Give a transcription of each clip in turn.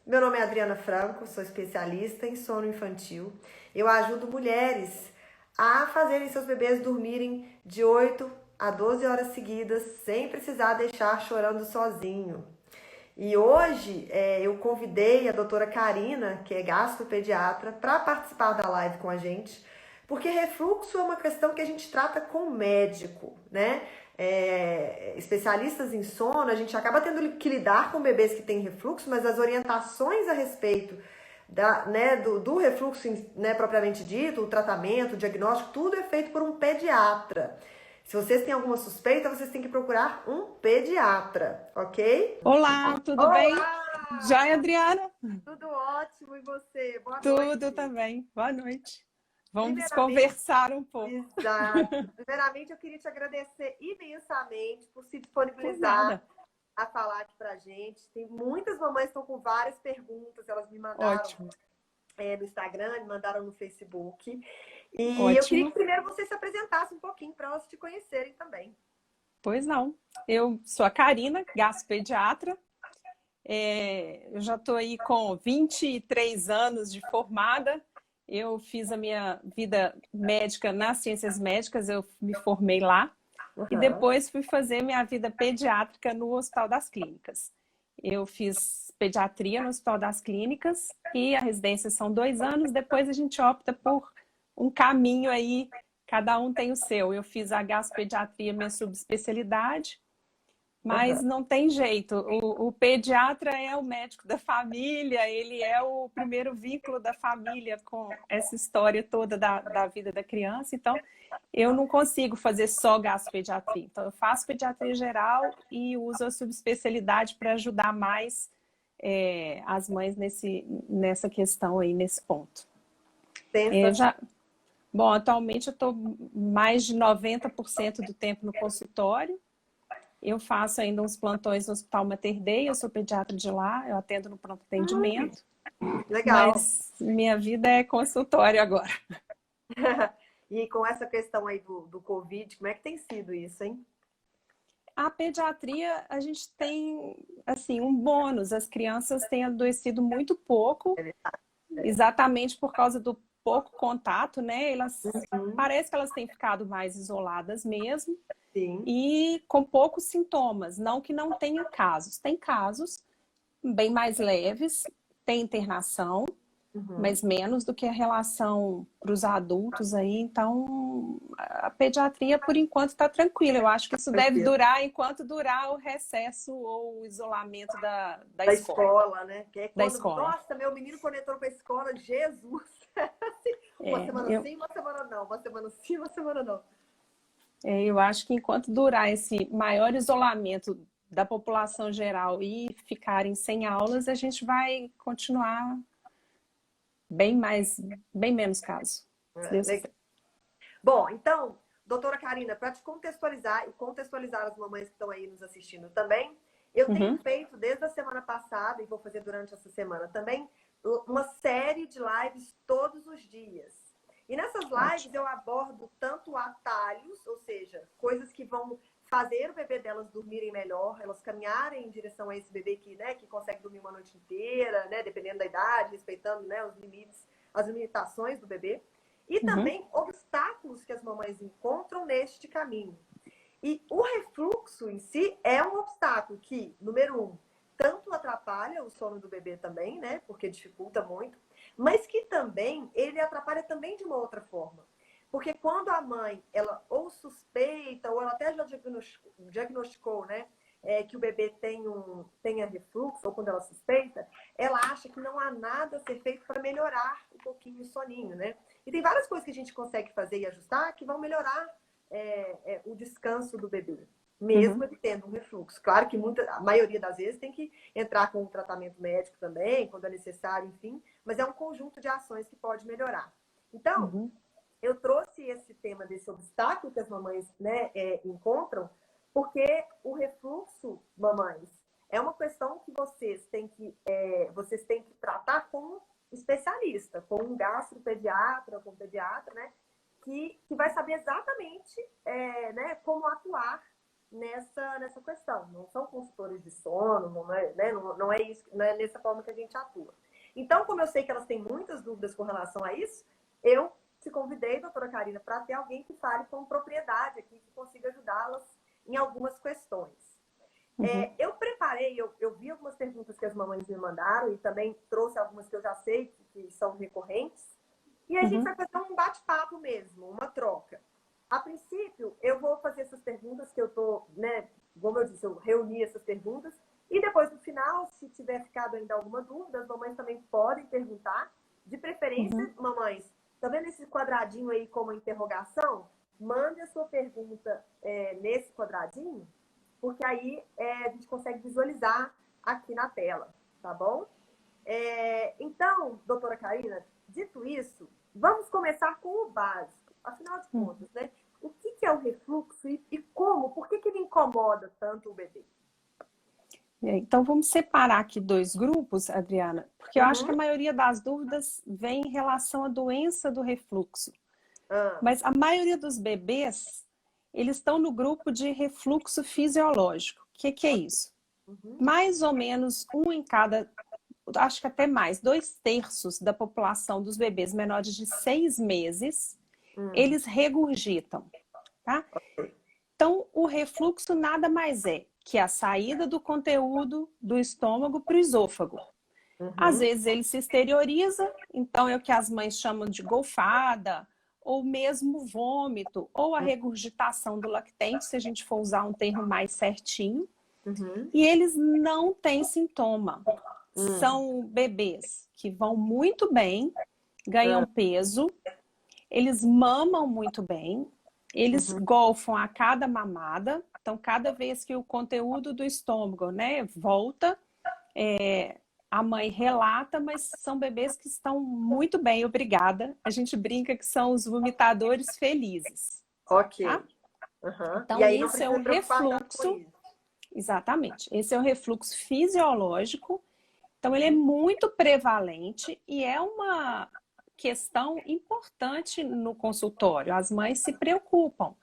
Meu nome é Adriana Franco, sou especialista em sono infantil. Eu ajudo mulheres a fazerem seus bebês dormirem de 8 a 12 horas seguidas, sem precisar deixar chorando sozinho. E hoje eu convidei a doutora Karina, que é gastropediatra, para participar da live com a gente, porque refluxo é uma questão que a gente trata com o médico, né? Especialistas em sono, a gente acaba tendo que lidar com bebês que têm refluxo, mas as orientações a respeito do refluxo, né, propriamente dito, o tratamento, o diagnóstico, tudo é feito por um pediatra. Se vocês têm alguma suspeita, vocês têm que procurar um pediatra, ok? Olá, tudo bem? Olá! Joia, Adriana? Tudo ótimo, e você? Boa Tudo noite. também. Boa noite. Vamos Primeiramente, conversar um pouco. exato. Primeiramente, eu queria te agradecer imensamente por se Por disponibilizar nada. a falar aqui pra gente. Tem muitas mamães que estão com várias perguntas, elas me mandaram Ótimo, no Instagram, me mandaram no Facebook. E eu queria que ótimo. primeiro você se apresentasse um pouquinho para elas te conhecerem também. Pois não. Eu sou a Karina, gastropediatra. Eu já estou aí com 23 anos de formada. Eu fiz a minha vida médica nas ciências médicas, eu me formei lá. E Uhum. depois fui fazer minha vida pediátrica no Hospital das Clínicas. Eu fiz pediatria no Hospital das Clínicas e a residência são 2 anos. Depois a gente opta por um caminho aí, cada um tem o seu. Eu fiz a gastropediatria, minha subespecialidade, Uhum. mas não tem jeito. O pediatra é o médico da família, ele é o primeiro vínculo da família com essa história toda da vida da criança. Então, eu não consigo fazer só gastropediatria. Então, eu faço pediatria geral e uso a subespecialidade para ajudar mais as mães nessa questão aí, nesse ponto. É, Sensacional. já, bom, atualmente eu estou mais de 90% do tempo no consultório. Eu faço ainda uns plantões no Hospital Mater Dei, eu sou pediatra de lá, eu atendo no pronto atendimento, Legal. mas minha vida é consultório agora. E com essa questão aí do Covid, como é que tem sido isso, hein? A pediatria, a gente tem, assim, um bônus. As crianças têm adoecido muito pouco, É verdade. exatamente por causa do pouco contato, né? Uhum. Parece que elas têm ficado mais isoladas mesmo Sim. e com poucos sintomas. Não que não tenha casos. Tem casos bem mais leves, tem internação, Uhum. mas menos do que a relação para os adultos aí. Então, a pediatria, por enquanto, está tranquila. Eu acho que isso deve Tranquilo. durar enquanto durar o recesso ou o isolamento da Da escola. escola, né? Que é Da quando, escola. nossa, meu menino quando entrou pra escola, Jesus! Assim, uma É, semana eu, sim, uma semana não, uma semana sim, uma semana não. eu acho que enquanto durar esse maior isolamento da população geral e ficarem sem aulas, a gente vai continuar bem menos casos, se É, Deus legal. quiser. Bom, então, doutora Karina, para te contextualizar e contextualizar as mamães que estão aí nos assistindo também, eu tenho Uhum. feito desde a semana passada, e vou fazer durante essa semana também, uma série de lives todos os dias. E nessas lives Ótimo. eu abordo tanto atalhos, ou seja, coisas que vão fazer o bebê delas dormirem melhor, elas caminharem em direção a esse bebê que, né, que consegue dormir uma noite inteira, né, dependendo da idade, respeitando, né, os limites, as limitações do bebê. E Uhum. também obstáculos que as mamães encontram neste caminho. E o refluxo em si é um obstáculo que, número um, tanto atrapalha o sono do bebê também, né? Porque dificulta muito, mas que também ele atrapalha também de uma outra forma. Porque quando a mãe, ela ou suspeita, ou ela até já diagnosticou, né? Que o bebê tenha refluxo, ou quando ela suspeita, ela acha que não há nada a ser feito para melhorar um pouquinho o soninho, né? E tem várias coisas que a gente consegue fazer e ajustar que vão melhorar o descanso do bebê, mesmo Uhum. ele tendo um refluxo. Claro que a maioria das vezes tem que entrar com um tratamento médico também, quando é necessário, enfim, mas é um conjunto de ações que pode melhorar. Então, Uhum. eu trouxe esse tema desse obstáculo que as mamães, né, encontram, porque o refluxo, mamães, é uma questão que vocês têm que tratar com um especialista, com um gastropediatra, com um pediatra, né, que vai saber exatamente né, como atuar nessa questão. Não são consultores de sono, não é, né? Não é isso, não é nessa forma que a gente atua. Então, como eu sei que elas têm muitas dúvidas com relação a isso, eu te convidei, doutora Karina, para ter alguém que fale com propriedade aqui, que consiga ajudá-las em algumas questões. Eu preparei, eu vi algumas perguntas que as mamães me mandaram e também trouxe algumas que eu já sei que são recorrentes. E a gente vai fazer um bate-papo mesmo, uma troca. A princípio, eu vou fazer essas perguntas que eu tô, né, como eu disse, eu reuni essas perguntas. E depois, no final, se tiver ficado ainda alguma dúvida, as mamães também podem perguntar. De preferência, mamães, tá vendo esse quadradinho aí como interrogação? Mande a sua pergunta nesse quadradinho, porque aí a gente consegue visualizar aqui na tela, tá bom? Então, doutora Karina, dito isso, vamos começar com o básico. Afinal de contas, né? O que é o refluxo e como? Por que ele incomoda tanto o bebê? Então, vamos separar aqui dois grupos, Adriana, porque eu acho que a maioria das dúvidas vem em relação à doença do refluxo. Mas a maioria dos bebês, eles estão no grupo de refluxo fisiológico. O que é isso? Mais ou menos acho que até mais, 2/3 da população dos bebês menores de 6 meses, eles regurgitam, tá? Então, o refluxo nada mais é que a saída do conteúdo do estômago para o esôfago. Às vezes ele se exterioriza, então é o que as mães chamam de golfada, ou mesmo vômito, ou a regurgitação do lactente, se a gente for usar um termo mais certinho. E eles não têm sintoma. São bebês que vão muito bem, ganham peso, eles mamam muito bem, eles golfam a cada mamada. Então, cada vez que o conteúdo do estômago, né, volta, a mãe relata, mas são bebês que estão muito bem, obrigada. A gente brinca que são os vomitadores felizes. Ok. Tá? Então, e aí esse é o refluxo. Exatamente. Esse é o refluxo fisiológico. Então, ele é muito prevalente e é uma questão importante no consultório. As mães se preocupam.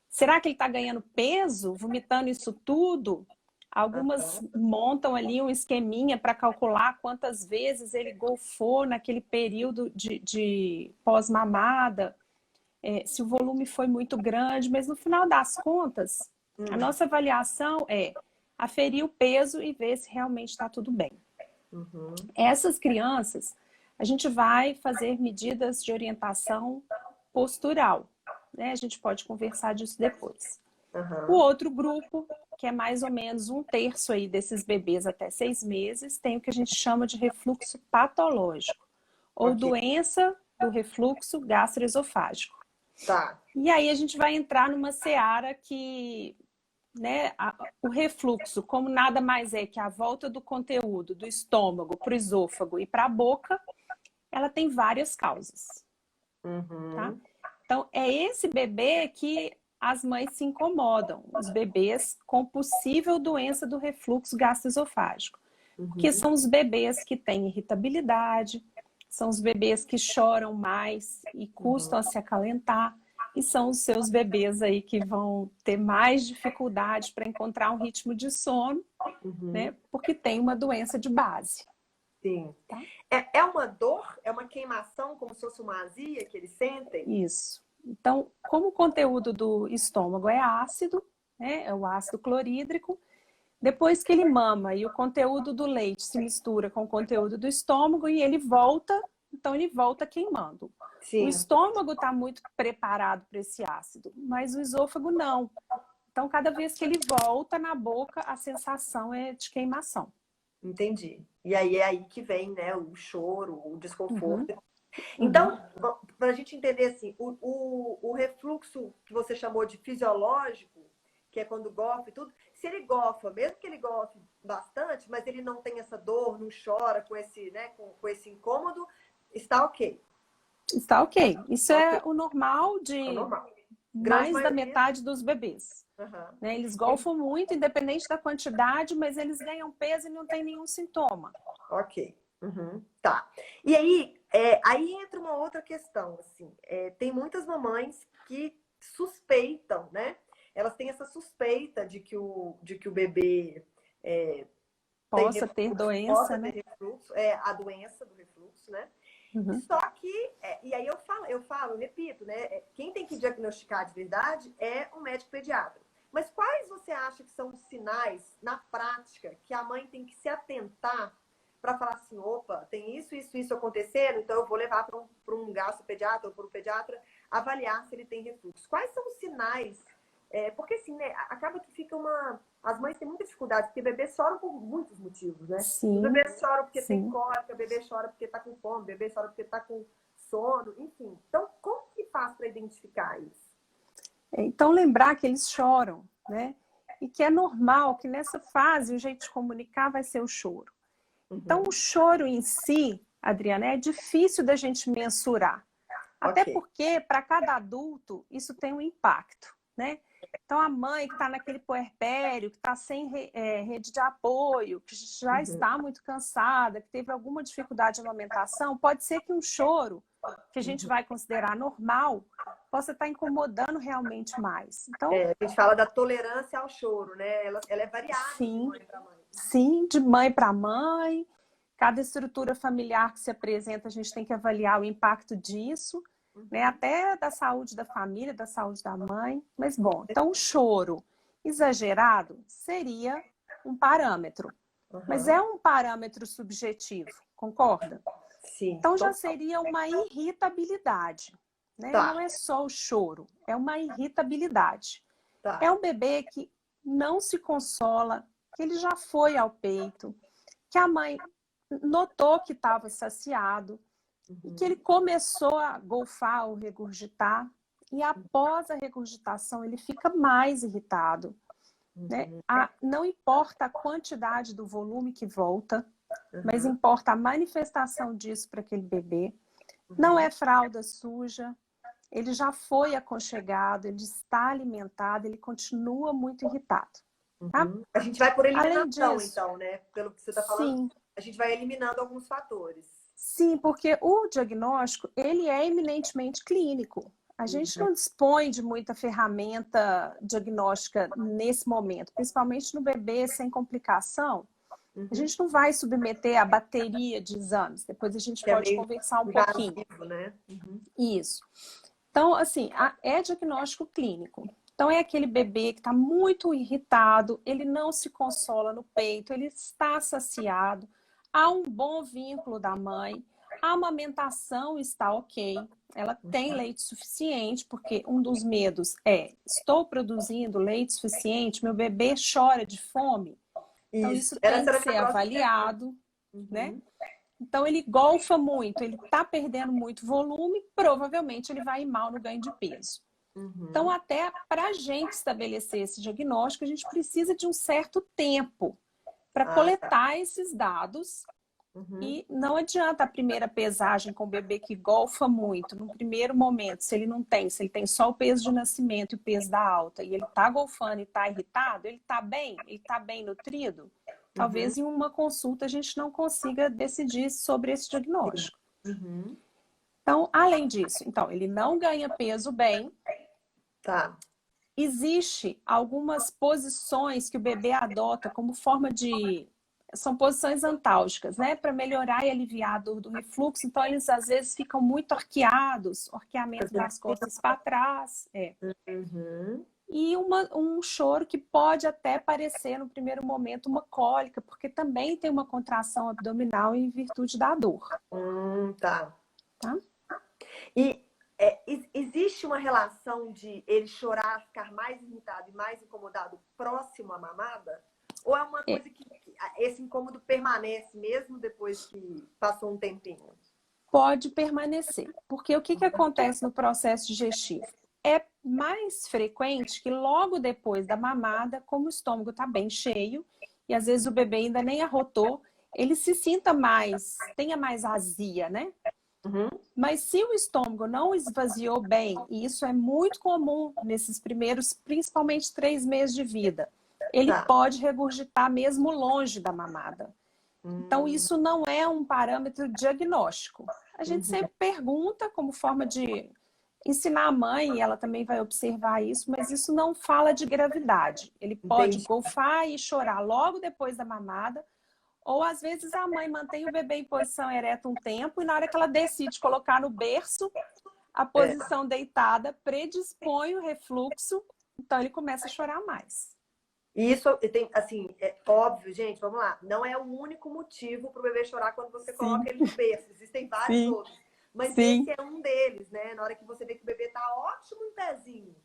Será que ele está ganhando peso, vomitando isso tudo? Algumas montam ali um esqueminha para calcular quantas vezes ele golfou naquele período de pós-mamada, se o volume foi muito grande, mas no final das contas, a nossa avaliação é aferir o peso e ver se realmente está tudo bem. Essas crianças, a gente vai fazer medidas de orientação postural, né? A gente pode conversar disso depois. O outro grupo, que é mais ou menos 1/3 aí desses bebês até 6 meses, tem o que a gente chama de refluxo patológico, ou doença do refluxo gastroesofágico. Tá. E aí a gente vai entrar numa seara que, né, o refluxo, como nada mais é que a volta do conteúdo do estômago para o esôfago e para a boca, ela tem várias causas. Tá? Então, é esse bebê que as mães se incomodam, os bebês com possível doença do refluxo gastroesofágico. Porque são os bebês que têm irritabilidade, são os bebês que choram mais e custam a se acalentar, e são os seus bebês aí que vão ter mais dificuldade para encontrar um ritmo de sono, né? Porque tem uma doença de base. Sim. Tá? É uma dor? É uma queimação, como se fosse uma azia que eles sentem? Isso. Então, como o conteúdo do estômago é ácido, né? É o ácido clorídrico, depois que ele mama e o conteúdo do leite se mistura com o conteúdo do estômago e ele volta, então ele volta queimando. Sim. O estômago está muito preparado para esse ácido, mas o esôfago não. Então, cada vez que ele volta na boca, a sensação é de queimação. Entendi. E aí é aí que vem, né, o choro, o desconforto. Então, para a gente entender assim, o refluxo que você chamou de fisiológico, que é quando gofa e tudo, se ele gofa, mesmo que ele gofe bastante, mas ele não tem essa dor, não chora com esse, né, com esse incômodo, está ok. Está ok. Isso é o normal de mais da metade dos bebês. Né? Eles golfam muito, independente da quantidade, mas eles ganham peso e não tem nenhum sintoma. Ok. Tá. E aí, aí entra uma outra questão, assim. Tem muitas mamães que suspeitam, né? elas têm essa suspeita de que o bebê tem Possa ter refluxo, doença, possa né? ter refluxo, a doença do refluxo, né? Uhum. Só que, e aí eu repito, né? Quem tem que diagnosticar de verdade é um médico pediatra. Mas quais você acha que são os sinais, na prática, que a mãe tem que se atentar para falar assim, opa, tem isso acontecendo, então eu vou levar para um gastropediatra ou para um pediatra avaliar se ele tem refluxo. Quais são os sinais? Porque assim, né, acaba que fica uma... As mães têm muita dificuldade, porque bebê chora por muitos motivos, né? O Sim, bebê chora porque tem sim. cólica, o bebê chora porque tá com fome, o bebê chora porque tá com sono, enfim. Então, como que faz para identificar isso? Então, lembrar que eles choram, né? E que é normal que nessa fase o jeito de comunicar vai ser o choro. Então, o choro em si, Adriana, é difícil da gente mensurar. Até Ok. porque, para cada adulto, isso tem um impacto, né? Então, a mãe que está naquele puerpério, que está sem rede de apoio, que já está muito cansada, que teve alguma dificuldade de amamentação, pode ser que um choro, que a gente vai considerar normal, possa estar incomodando realmente mais. Então, A gente fala da tolerância ao choro, né? Ela é variável de sim, mãe para mãe. sim, de mãe para mãe. Cada estrutura familiar que se apresenta, a gente tem que avaliar o impacto disso, né? Até da saúde da família, da saúde da mãe. Mas, bom, então o choro exagerado seria um parâmetro. Mas é um parâmetro subjetivo, concorda? Sim, Então já total. seria uma irritabilidade, né? Não Tá, é só o choro, é uma irritabilidade. É tá. um bebê que não se consola, que ele já foi ao peito, que a mãe notou que estava saciado e que ele começou a golfar ou regurgitar, e após a regurgitação ele fica mais irritado, né? Não importa a quantidade do volume que volta, mas importa a manifestação disso para aquele bebê. Não é fralda suja, ele já foi aconchegado, ele está alimentado, ele continua muito irritado. Tá? A gente vai por Além eliminação, disso, então, né? Pelo que você está falando, sim, a gente vai eliminando alguns fatores. sim, porque o diagnóstico, ele é eminentemente clínico. A gente não dispõe de muita ferramenta diagnóstica nesse momento, principalmente no bebê sem complicação. A gente não vai submeter a bateria de exames, depois a gente Que é pode meio conversar um pouquinho. invasivo, né? Isso. Então, assim, é diagnóstico clínico. Então, é aquele bebê que está muito irritado, ele não se consola no peito, ele está saciado, há um bom vínculo da mãe, a amamentação está ok, ela tem leite suficiente, porque um dos medos é: estou produzindo leite suficiente, meu bebê chora de fome. Então, isso tem Essa que era a minha ser próxima pergunta. avaliado, né? Então, ele golfa muito, ele está perdendo muito volume, provavelmente ele vai ir mal no ganho de peso. Então, até para a gente estabelecer esse diagnóstico, a gente precisa de um certo tempo para coletar esses dados. E não adianta a primeira pesagem com o bebê que golfa muito, no primeiro momento, se ele tem só o peso de nascimento e o peso da alta, e ele está golfando e está irritado, ele está bem nutrido, talvez em uma consulta a gente não consiga decidir sobre esse diagnóstico. Então, além disso, então, ele não ganha peso bem. Tá. Existe algumas posições que o bebê adota como forma de... São posições antálgicas, né? Para melhorar e aliviar a dor do refluxo. Então, eles às vezes ficam muito arqueados, arqueamento das costas para trás. E um choro que pode até parecer, no primeiro momento, uma cólica, porque também tem uma contração abdominal em virtude da dor. Tá. Tá? E existe uma relação de ele chorar, ficar mais irritado e mais incomodado próximo à mamada? Ou é uma coisa que esse incômodo permanece mesmo depois que passou um tempinho? Pode permanecer. Porque o que acontece no processo digestivo? É mais frequente que logo depois da mamada, como o estômago está bem cheio, e às vezes o bebê ainda nem arrotou, ele se sinta mais, tenha mais azia, né? Mas se o estômago não esvaziou bem, e isso é muito comum nesses primeiros, principalmente 3 meses de vida, ele pode regurgitar mesmo longe da mamada. Então, isso não é um parâmetro diagnóstico. A gente sempre pergunta como forma de Ensinar a mãe, ela também vai observar isso, mas isso não fala de gravidade. Ele pode Entendi. golfar e chorar logo depois da mamada, ou às vezes a mãe mantém o bebê em posição ereta um tempo e na hora que ela decide colocar no berço, a É. posição deitada predispõe o refluxo, então ele começa a chorar mais. E isso tem, assim, é óbvio, gente, vamos lá. Não é o único motivo para o bebê chorar quando você Sim, coloca ele no berço. Existem vários sim, outros. Mas esse sim. é um deles, né? Na hora que você vê que o bebê tá ótimo em pezinho.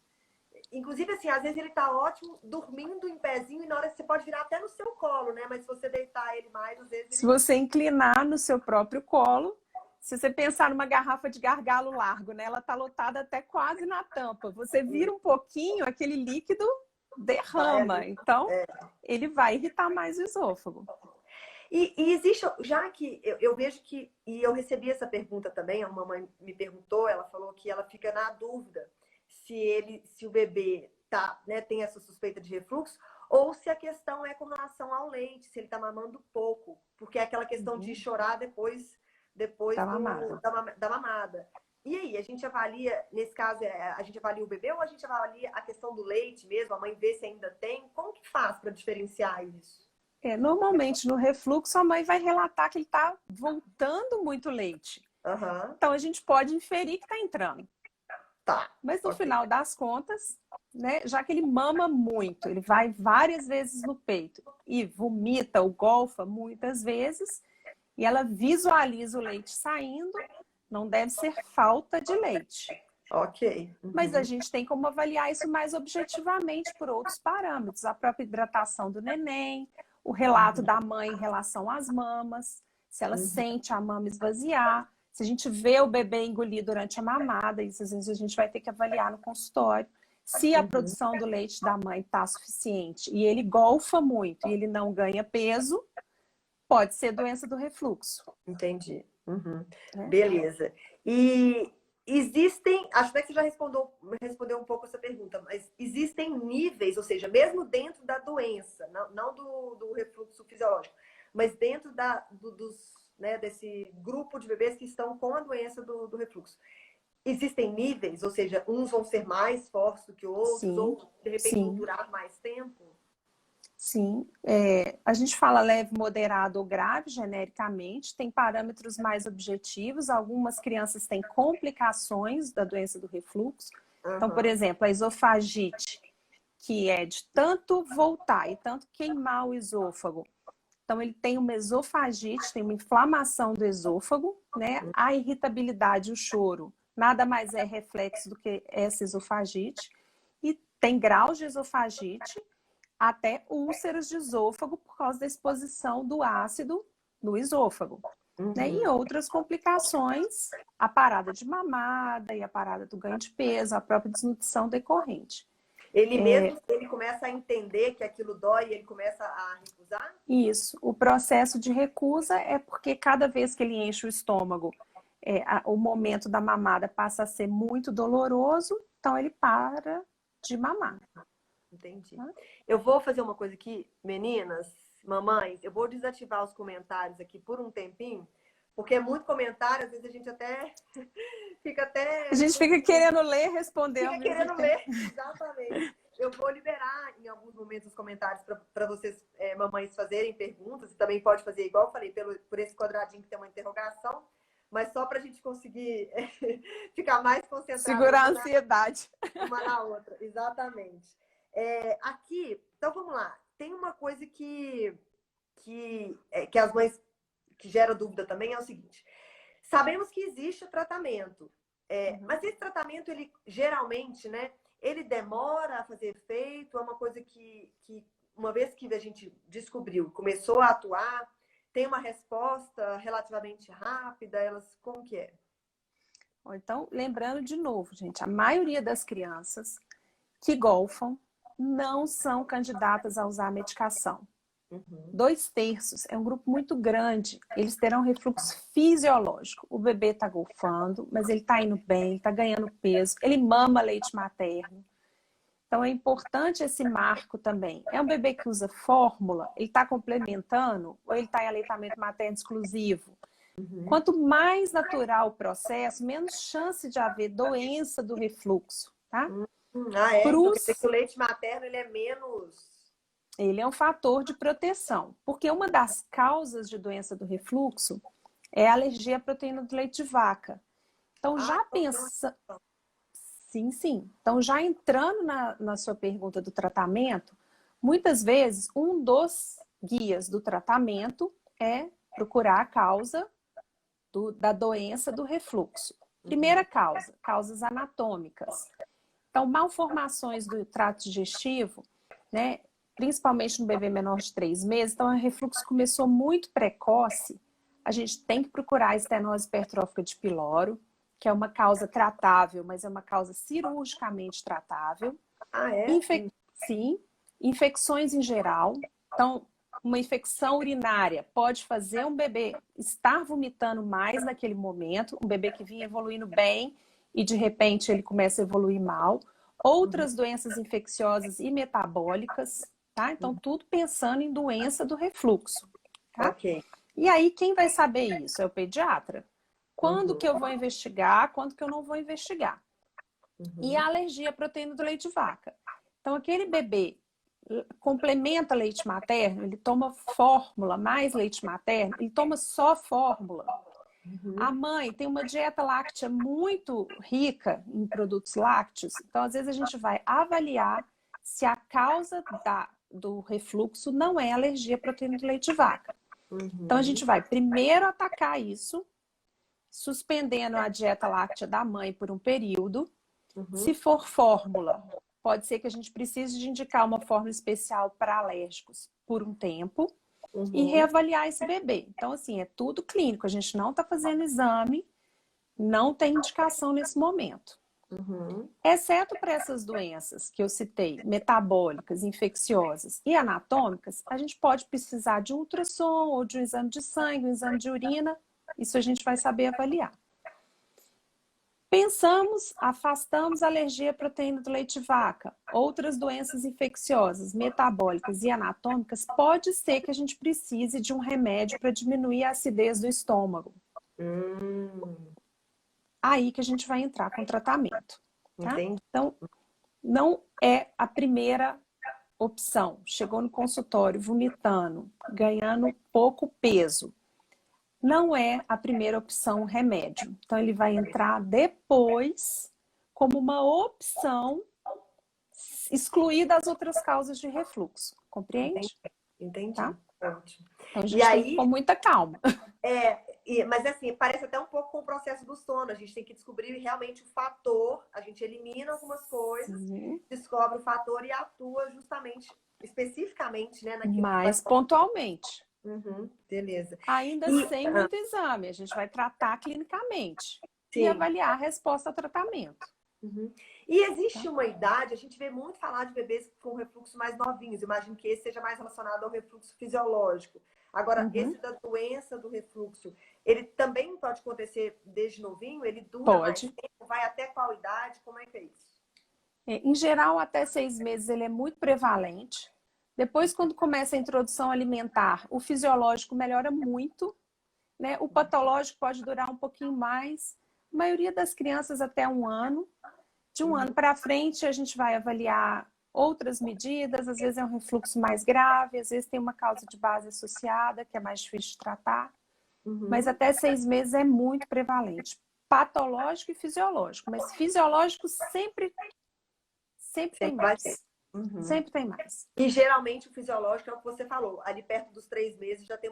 Inclusive, assim, às vezes ele tá ótimo dormindo em pezinho e na hora que você pode virar até no seu colo, né? Mas se você deitar ele mais, às vezes Se ele. você inclinar no seu próprio colo, se você pensar numa garrafa de gargalo largo, né? Ela está lotada até quase na tampa. Você vira um pouquinho, aquele líquido Vai derrama. ali. Então, ele vai irritar mais o esôfago. E existe, já que eu vejo que, e eu recebi essa pergunta também, a mamãe me perguntou, ela falou que ela fica na dúvida se o bebê tá, né, tem essa suspeita de refluxo, ou se a questão é com relação ao leite, se ele tá mamando pouco, porque é aquela questão de chorar depois Da mamada. da mamada. E aí, a gente avalia, nesse caso, a gente avalia o bebê ou a gente avalia a questão do leite mesmo, a mãe vê se ainda tem? Como que faz para diferenciar isso? Normalmente, no refluxo, a mãe vai relatar que ele está voltando muito leite. Aham. Então, a gente pode inferir que está entrando. Tá, Mas no ok. final das contas, né, já que ele mama muito, ele vai várias vezes no peito e vomita ou golfa muitas vezes, e ela visualiza o leite saindo, não deve ser falta de leite. Ok. Mas a Uhum. gente tem como avaliar isso mais objetivamente por outros parâmetros, a própria hidratação do neném, o relato da mãe em relação às mamas, se ela Uhum. sente a mama esvaziar, se a gente vê o bebê engolir durante a mamada, isso às vezes a gente vai ter que avaliar no consultório. Se a Uhum. produção do leite da mãe está suficiente e ele golfa muito e ele não ganha peso, pode ser doença do refluxo. Entendi. Uhum. Né? Beleza. E existem, acho até que você já respondeu um pouco essa pergunta, mas existem níveis, ou seja, mesmo dentro da doença, não do refluxo fisiológico, mas dentro né, desse grupo de bebês que estão com a doença do refluxo. Existem níveis, ou seja, uns vão ser mais fortes do que outros, Sim, ou de repente vão sim. durar mais tempo? Sim, a gente fala leve, moderado ou grave, genericamente, tem parâmetros mais objetivos, algumas crianças têm complicações da doença do refluxo. Então, por Aham. exemplo, a esofagite, que é de tanto voltar e tanto queimar o esôfago. Então, ele tem uma esofagite, tem uma inflamação do esôfago, né? A irritabilidade, o choro, nada mais é reflexo do que essa esofagite. E tem graus de esofagite, até úlceras de esôfago por causa da exposição do ácido no esôfago. Né? E Uhum. outras complicações, a parada de mamada e a parada do ganho de peso, a própria desnutrição decorrente. Ele mesmo, ele começa a entender que aquilo dói e ele começa a recusar? Isso, o processo de recusa é porque cada vez que ele enche o estômago, o momento da mamada passa a ser muito doloroso, então ele para de mamar. Entendi. Eu vou fazer uma coisa aqui, meninas, mamães, eu vou desativar os comentários aqui por um tempinho, porque é muito comentário, às vezes a gente até fica A até gente fica querendo ler e responder ao fica mesmo querendo tempo. ler. Exatamente. Eu vou liberar em alguns momentos os comentários para vocês, mamães, fazerem perguntas. E também pode fazer, igual eu falei, por esse quadradinho que tem uma interrogação, mas só para a gente conseguir ficar mais concentrado Segurar a ansiedade. uma na outra. Exatamente. Aqui, então vamos lá. Tem uma coisa que as mães que gera dúvida também é o seguinte: sabemos que existe o tratamento, mas esse tratamento, ele geralmente, né, ele demora a fazer efeito, é uma coisa que uma vez que a gente descobriu, começou a atuar, tem uma resposta relativamente rápida, como que é? Então, lembrando de novo, gente, a maioria das crianças que golfam não são candidatas a usar a medicação. Uhum. 2/3 é um grupo muito grande, eles terão refluxo fisiológico. O bebê está golfando, mas ele está indo bem, ele está ganhando peso, ele mama leite materno. Então é importante esse marco também. É um bebê que usa fórmula, ele está complementando ou ele está em aleitamento materno exclusivo? Uhum. Quanto mais natural o processo, menos chance de haver doença do refluxo, tá? Ah, é? Então quer dizer que Pros, o leite materno ele é menos. ele é um fator de proteção, porque uma das causas de doença do refluxo é a alergia à proteína do leite de vaca. Então, Ah, já então tem uma pensa, questão. sim, sim. Então, já entrando na sua pergunta do tratamento, muitas vezes um dos guias do tratamento é procurar a causa da doença do refluxo. Primeira causa, causas anatômicas. Então, malformações do trato digestivo, né, principalmente no bebê menor de 3 meses, então o refluxo começou muito precoce, a gente tem que procurar a estenose hipertrófica de piloro, que é uma causa tratável, mas é uma causa cirurgicamente tratável. Ah, é? Infe... Sim, infecções em geral. Então, uma infecção urinária pode fazer um bebê estar vomitando mais naquele momento, um bebê que vinha evoluindo bem e de repente ele começa a evoluir mal. Uhum. Outras doenças infecciosas e metabólicas, tá? Então, tudo pensando em doença do refluxo, tá? Ok. E aí, quem vai saber isso? É o pediatra. Quando Uhum. que eu vou investigar, quando que eu não vou investigar? E a Uhum. alergia à proteína do leite de vaca. Então, aquele bebê complementa leite materno, ele toma fórmula mais leite materno, ele toma só fórmula. A Uhum. mãe tem uma dieta láctea muito rica em produtos lácteos, então às vezes a gente vai avaliar se a causa do refluxo não é alergia à proteína do leite de vaca. Então a Uhum. gente vai primeiro atacar isso, suspendendo a dieta láctea da mãe por um período. Se Uhum. for fórmula, pode ser que a gente precise de indicar uma fórmula especial para alérgicos por um tempo e Uhum. reavaliar esse bebê. Então, assim, é tudo clínico, a gente não está fazendo exame, não tem indicação nesse momento. Uhum. Exceto para essas doenças que eu citei, metabólicas, infecciosas e anatômicas, a gente pode precisar de um ultrassom ou de um exame de sangue, um exame de urina, isso a gente vai saber avaliar. Pensamos, afastamos a alergia à proteína do leite de vaca. Outras doenças infecciosas, metabólicas e anatômicas, pode ser que a gente precise de um remédio para diminuir a acidez do estômago. Hum. Aí que a gente vai entrar com tratamento, tá? Entendi. Então, não é a primeira opção. Chegou no consultório vomitando, ganhando pouco peso. Não é a primeira opção o remédio. Então, ele vai entrar depois como uma opção excluída as outras causas de refluxo. Entendi. Compreende? Tá? Entendi. Ótimo. Então, a E gente tem que ir com aí, muita calma. mas assim, parece até um pouco com o processo do sono. A gente tem que descobrir realmente o fator, a gente elimina algumas coisas, Sim. descobre o fator e atua justamente, especificamente, né, naquilo que vai. Mais pontualmente. Uhum, beleza. Ainda E, sem muito exame. A gente vai tratar clinicamente e sim. avaliar a resposta ao tratamento. Uhum. E existe Tá? uma idade, a gente vê muito falar de bebês com refluxo mais novinhos. Imagino que esse seja mais relacionado ao refluxo fisiológico. Agora, Uhum. esse da doença do refluxo, ele também pode acontecer desde novinho? Ele dura mais Pode. tempo? Vai até qual idade? Como é que é isso? Em geral, até 6 meses ele é muito prevalente. Depois, quando começa a introdução alimentar, o fisiológico melhora muito, né? O patológico pode durar um pouquinho mais. A maioria das crianças até 1 ano. De 1 ano Uhum, para frente, a gente vai avaliar outras medidas. Às vezes é um refluxo mais grave, às vezes tem uma causa de base associada, que é mais difícil de tratar. Mas uhum. até 6 meses é muito prevalente. Patológico e fisiológico. Mas fisiológico sempre tem Sempre vai ter. mais. Uhum. Sempre tem mais. E geralmente o fisiológico é o que você falou. Ali perto dos 3 meses já tem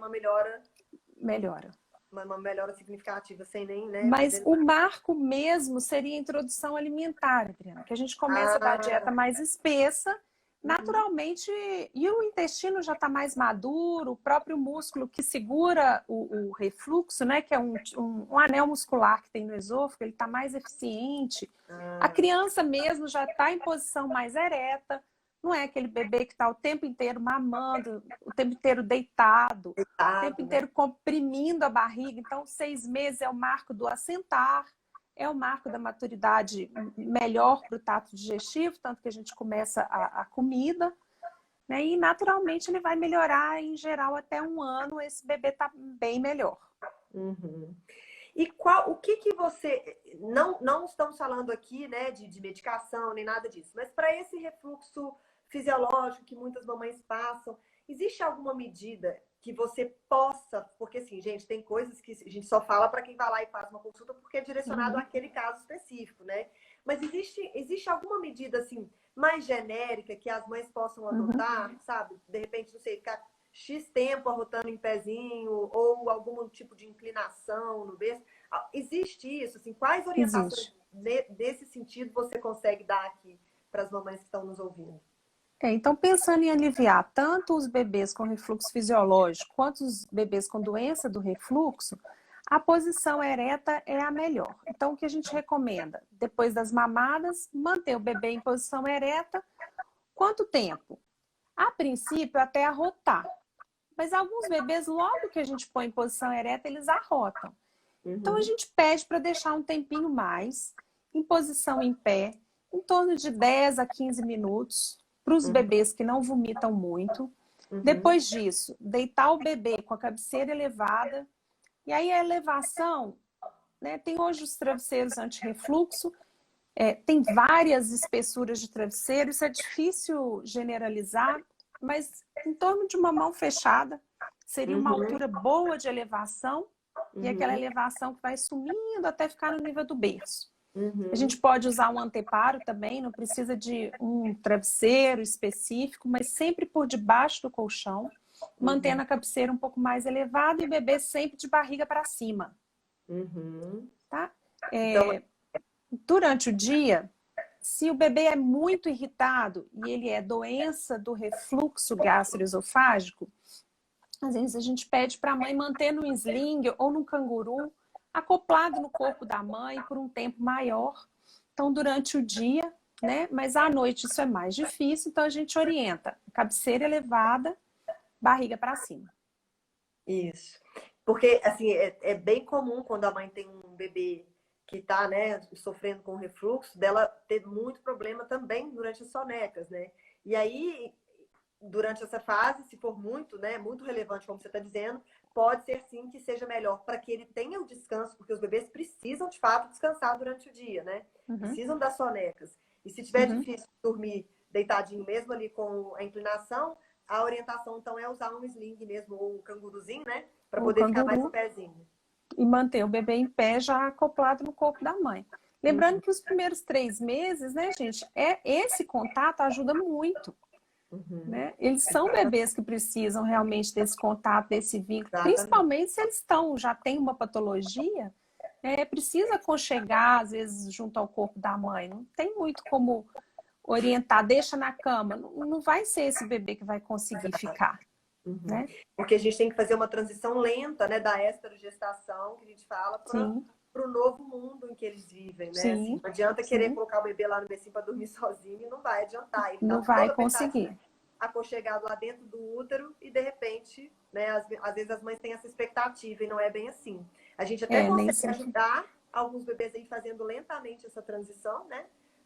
Melhora. uma melhora significativa, sem nem, né, Mas fazer o nada. marco mesmo seria a introdução alimentar, Adriana, que a gente começa a dar dieta Ah, mais espessa, uhum. naturalmente, e o intestino já está mais maduro, o próprio músculo que segura o refluxo, né, que é um anel muscular que tem no esôfago, ele está mais eficiente. A Ah, criança mesmo já está em posição mais ereta, não é aquele bebê que está o tempo inteiro mamando, o tempo inteiro deitado, o tempo deitado, né? inteiro comprimindo a barriga. Então, 6 meses é o marco do assentar, é o marco da maturidade melhor para o tato digestivo, tanto que a gente começa a comida, né? E naturalmente ele vai melhorar em geral até 1 ano, esse bebê está bem melhor. Uhum. E o que que você... Não estamos falando aqui, né, de medicação, nem nada disso, mas para esse refluxo fisiológico que muitas mamães passam, existe alguma medida que você possa... Porque, assim, gente, tem coisas que a gente só fala para quem vai lá e faz uma consulta porque é direcionado Uhum, àquele caso específico, né? Mas existe alguma medida, assim, mais genérica que as mães possam uhum. adotar, sabe? De repente, não sei, ficar X tempo arrotando em pezinho ou algum tipo de inclinação no berço. Existe isso? Assim, quais orientações Existe. desse sentido você consegue dar aqui para as mamães que estão nos ouvindo? Então, pensando em aliviar tanto os bebês com refluxo fisiológico quanto os bebês com doença do refluxo, a posição ereta é a melhor. Então, o que a gente recomenda? Depois das mamadas, manter o bebê em posição ereta. Quanto tempo? A princípio, até arrotar. Mas alguns bebês, logo que a gente põe em posição ereta, eles arrotam. Então, a Uhum, gente pede para deixar um tempinho mais, em posição em pé, em torno de 10 a 15 minutos, para os uhum, bebês que não vomitam muito. uhum, Depois disso, deitar o bebê com a cabeceira elevada. E aí a elevação, né, tem hoje os travesseiros anti-refluxo, tem várias espessuras de travesseiro, isso é difícil generalizar, mas em torno de uma mão fechada seria uma uhum, altura boa de elevação e aquela uhum, elevação que vai sumindo até ficar no nível do berço. A gente uhum, pode usar um anteparo também, não precisa de um travesseiro específico, mas sempre por debaixo do colchão, uhum, mantendo a cabeceira um pouco mais elevada e o bebê sempre de barriga para cima, uhum. tá? Então, Durante o dia, se o bebê é muito irritado e ele é doença do refluxo gastroesofágico, às vezes a gente pede para a mãe manter no sling ou no canguru, acoplado no corpo da mãe por um tempo maior. Então, durante o dia, né? Mas à noite isso é mais difícil, então a gente orienta cabeceira elevada, barriga para cima. isso. Porque, assim, é bem comum quando a mãe tem um bebê que está, né, sofrendo com refluxo, dela ter muito problema também durante as sonecas, né? E aí, durante essa fase, se for muito, né, muito relevante, como você está dizendo, pode ser sim que seja melhor para que ele tenha o descanso, porque os bebês precisam de fato descansar durante o dia, né? Uhum, Precisam das sonecas. E se tiver uhum. difícil dormir deitadinho mesmo ali com a inclinação, a orientação então é usar um sling mesmo, ou um canguruzinho, né? Para O poder ficar mais em canguru pezinho. e manter o bebê em pé já acoplado no corpo da mãe. Lembrando Uhum, que os primeiros 3 meses, né, gente, esse contato ajuda muito. uhum, Né? Eles são bebês que precisam realmente desse contato, desse vínculo, exatamente. principalmente se eles já têm uma patologia, precisa aconchegar, às vezes, junto ao corpo da mãe. Não tem muito como orientar, deixa na cama. Não, não vai ser esse bebê que vai conseguir ficar, Uhum. né? Porque a gente tem que fazer uma transição lenta, né, da esterogestação, que a gente fala, Sim, para o novo mundo em que eles vivem, né? Assim, sim, não adianta querer sim, colocar o bebê lá no bercinho para dormir sozinho e não vai adiantar. Ele está não todo vai apertadinho, conseguir. aconchegado lá dentro do útero e, de repente, né, às vezes as mães têm essa expectativa e não é bem assim. A gente até Nem consegue sempre. ajudar alguns bebês aí fazendo lentamente essa transição, né?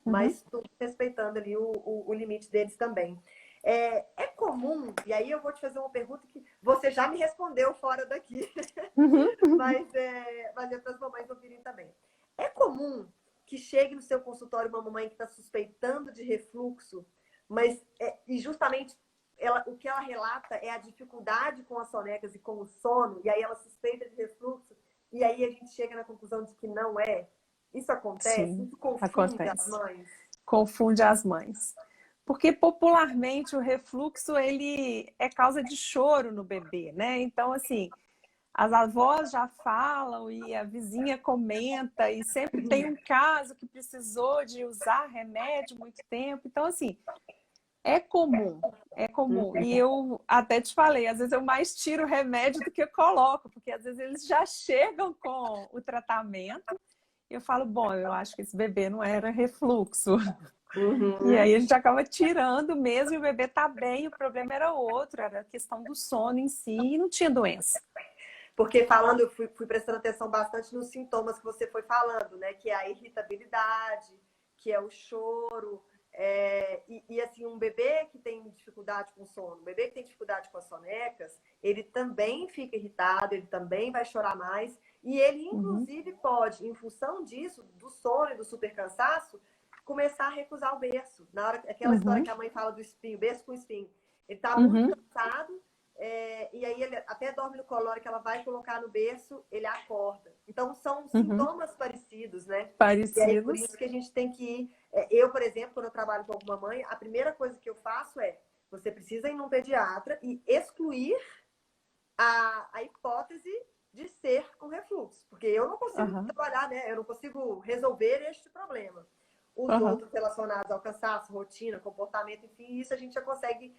Uhum, Mas tudo respeitando ali o limite deles também. É comum, e aí eu vou te fazer uma pergunta que você já me respondeu fora daqui, uhum, uhum. mas é para as mamães ouvirem também. É comum que chegue no seu consultório uma mamãe que está suspeitando de refluxo, mas e justamente o que ela relata é a dificuldade com as sonecas e com o sono, e aí ela suspeita de refluxo, e aí a gente chega na conclusão de que não é. Isso acontece? Sim, Isso confunde as acontece. mães? Confunde as mães. Porque popularmente o refluxo ele é causa de choro no bebê, né? Então, assim, as avós já falam e a vizinha comenta e sempre tem um caso que precisou de usar remédio muito tempo. Então, assim, é comum, é comum. E eu até te falei, às vezes eu mais tiro remédio do que coloco, porque às vezes eles já chegam com o tratamento e eu falo, bom, eu acho que esse bebê não era refluxo. E Uhum. aí a gente acaba tirando mesmo e o bebê tá bem, o problema era outro, era a questão do sono em si e não tinha doença. Porque falando, eu fui prestando atenção bastante nos sintomas que você foi falando, né? Que é a irritabilidade, que é o choro, Assim, um bebê que tem dificuldade com sono, um bebê que tem dificuldade com as sonecas, ele também fica irritado, ele também vai chorar mais. E ele, inclusive, pode, em função disso, do sono e do super cansaço, começar a recusar o berço. Na hora, aquela história que a mãe fala do espinho, berço com espinho. Ele tá muito cansado, e aí ele até dorme no colo, na hora que ela vai colocar no berço, ele acorda. Então, são sintomas parecidos, né? E aí, por Parecidos. isso que a gente tem que ir. Eu, por exemplo, quando eu trabalho com alguma mãe, a primeira coisa que eu faço é: você precisa ir num pediatra e excluir a hipótese de ser com refluxo. Porque eu não consigo trabalhar, né? Eu não consigo resolver este problema. Os outros relacionados ao cansaço, rotina, comportamento, enfim, isso a gente já consegue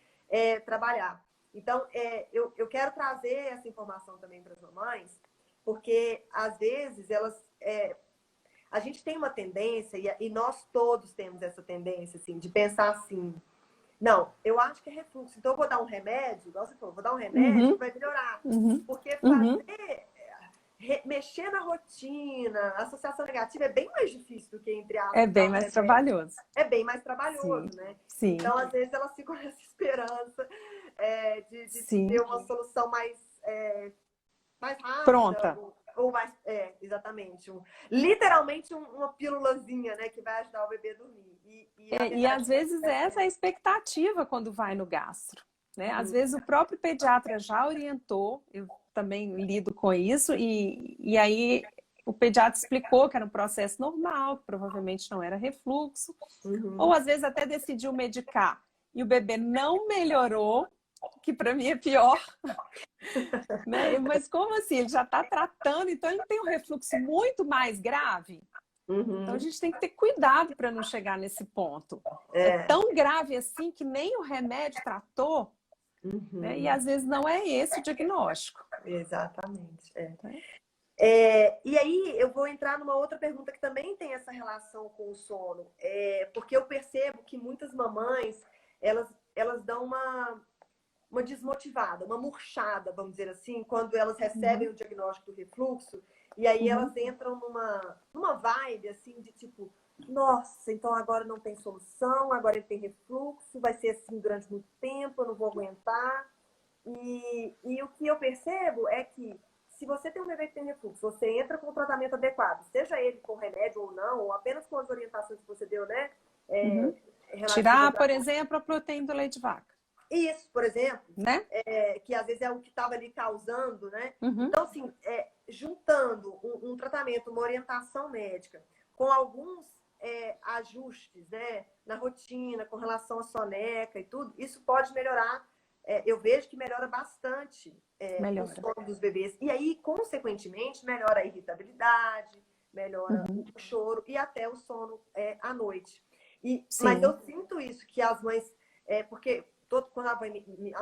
trabalhar. Então, eu quero trazer essa informação também para as mamães, porque às vezes elas. A gente tem uma tendência, e nós todos temos essa tendência, assim, de pensar assim: não, eu acho que é refluxo, então eu vou dar um remédio, igual você falou, vou dar um remédio que vai melhorar. Porque mexer na rotina, associação negativa é bem mais difícil do que, entre É aspas, dar bem um mais remédio. trabalhoso. É bem mais trabalhoso, Sim, né? sim, Então, às vezes, elas ficam nessa esperança de ter sim. uma solução mais rápida, Pronta. ou mais. Exatamente. Literalmente uma pílulazinha, né? Que vai ajudar o bebê a dormir. E a E verdade às vezes essa é a expectativa quando vai no gastro, né? Às vezes o próprio pediatra já orientou, eu também lido com isso, e aí o pediatra explicou que era um processo normal, que provavelmente não era refluxo, ou às vezes até decidiu medicar e o bebê não melhorou, que para mim é pior, né? Mas como assim? Ele já está tratando, então ele tem um refluxo muito mais grave. Então a gente tem que ter cuidado para não chegar nesse ponto. É tão grave assim que nem o remédio tratou, né? E às vezes não é esse o diagnóstico. Exatamente. E aí eu vou entrar numa outra pergunta que também tem essa relação com o sono. Porque eu percebo que muitas mamães, elas dão uma desmotivada, uma murchada, vamos dizer assim, quando elas recebem o diagnóstico do refluxo, e aí elas entram numa vibe, assim, de tipo: nossa, então agora não tem solução, agora ele tem refluxo, vai ser assim durante muito tempo, eu não vou aguentar. E o que eu percebo é que, se você tem um bebê que tem refluxo, você entra com o tratamento adequado, seja ele com remédio ou não, ou apenas com as orientações que você deu, né? Tirar, por exemplo, a proteína do leite de vaca. Isso, por exemplo, né? Que às vezes é o que estava ali causando, né? Então, assim, juntando um tratamento, uma orientação médica, com alguns ajustes, né, na rotina, com relação à soneca e tudo, isso pode melhorar. Eu vejo que melhora bastante o sono dos bebês. E aí, consequentemente, melhora a irritabilidade, melhora o choro e até o sono à noite. Mas eu sinto isso, que as mães... porque quando a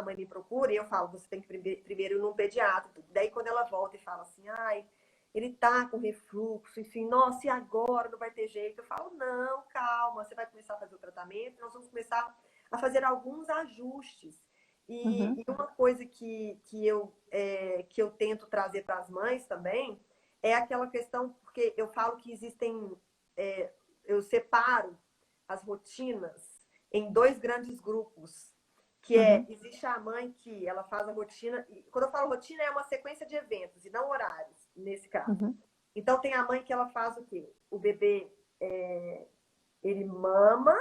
mãe me procura, eu falo: você tem que primeiro ir num pediatra. Daí, quando ela volta e fala assim: ai, ele tá com refluxo, enfim, nossa, e agora não vai ter jeito? Eu falo: não, calma, você vai começar a fazer o tratamento, nós vamos começar a fazer alguns ajustes. E uma coisa que eu tento trazer para as mães também é aquela questão, porque eu falo que existem, eu separo as rotinas em dois grandes grupos, que existe a mãe que ela faz a rotina, e quando eu falo rotina é uma sequência de eventos e não horários, nesse caso. Então tem a mãe que ela faz o quê? O bebê, ele mama,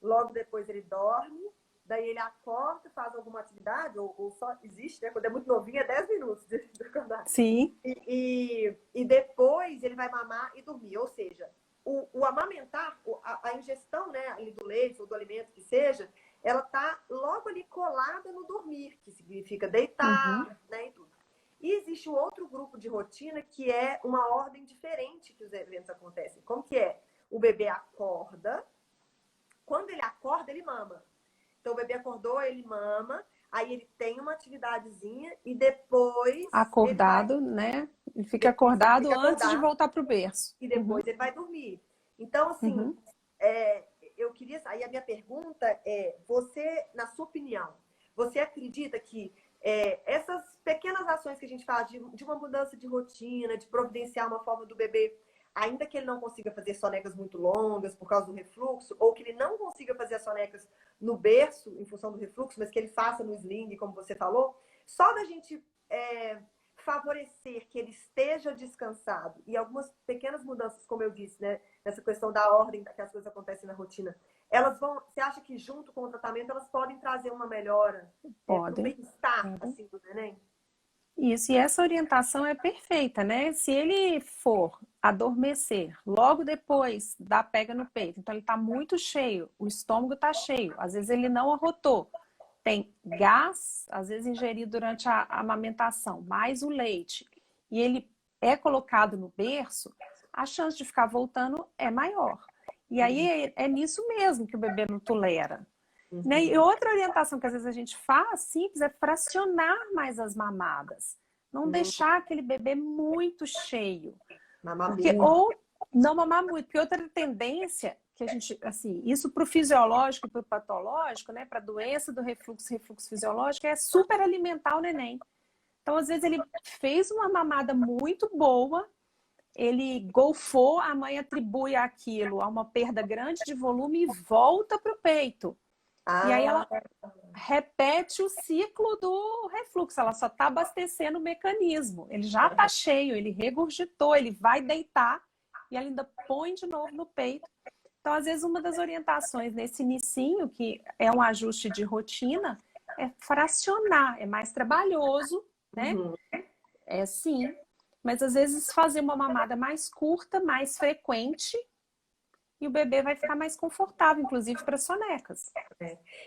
logo depois ele dorme, daí ele acorda, faz alguma atividade, ou só existe, né? Quando é muito novinho, é 10 minutos de acordar. Sim. E depois ele vai mamar e dormir, ou seja, o amamentar, a ingestão, né, ali do leite ou do alimento que seja, ela tá logo ali colada no dormir, que significa deitar, né, e tudo. E existe um outro grupo de rotina que é uma ordem diferente que os eventos acontecem. Como que é? O bebê acorda, quando ele acorda, ele mama. Então o bebê acordou, ele mama, aí ele tem uma atividadezinha e depois... Acordado, né? Ele fica acordado antes de voltar pro berço. E depois ele vai dormir. Então, assim, eu queria... Aí a minha pergunta é: você, na sua opinião, você acredita que essas pequenas ações que a gente faz de uma mudança de rotina, de providenciar uma forma do bebê ainda que ele não consiga fazer sonecas muito longas por causa do refluxo, ou que ele não consiga fazer as sonecas no berço, em função do refluxo, mas que ele faça no sling, como você falou, só da gente favorecer que ele esteja descansado e algumas pequenas mudanças, como eu disse, né, nessa questão da ordem que as coisas acontecem na rotina, elas vão, você acha que junto com o tratamento elas podem trazer uma melhora para o bem-estar assim, do neném? Isso, e essa orientação é perfeita, né? Se ele for adormecer logo depois da pega no peito, então ele está muito cheio, o estômago está cheio, às vezes ele não arrotou, tem gás, às vezes ingerido durante a amamentação, mais o leite, e ele é colocado no berço, a chance de ficar voltando é maior. E aí é nisso mesmo que o bebê não tolera. Né? E outra orientação que às vezes a gente faz simples é fracionar mais as mamadas. Não deixar aquele bebê muito cheio. Porque, ou não mamar muito. Porque outra tendência que a gente, assim, isso para o fisiológico e para o patológico, né? Para a doença do refluxo fisiológico, é superalimentar o neném. Então, às vezes, ele fez uma mamada muito boa, ele golfou, a mãe atribui aquilo a uma perda grande de volume e volta para o peito. E aí ela repete o ciclo do refluxo, ela só está abastecendo o mecanismo. Ele já está cheio, ele regurgitou, ele vai deitar e ela ainda põe de novo no peito. Então, às vezes, uma das orientações nesse inicinho, que é um ajuste de rotina, é fracionar, é mais trabalhoso, né? É sim, mas às vezes fazer uma mamada mais curta, mais frequente, e o bebê vai ficar mais confortável, inclusive para sonecas.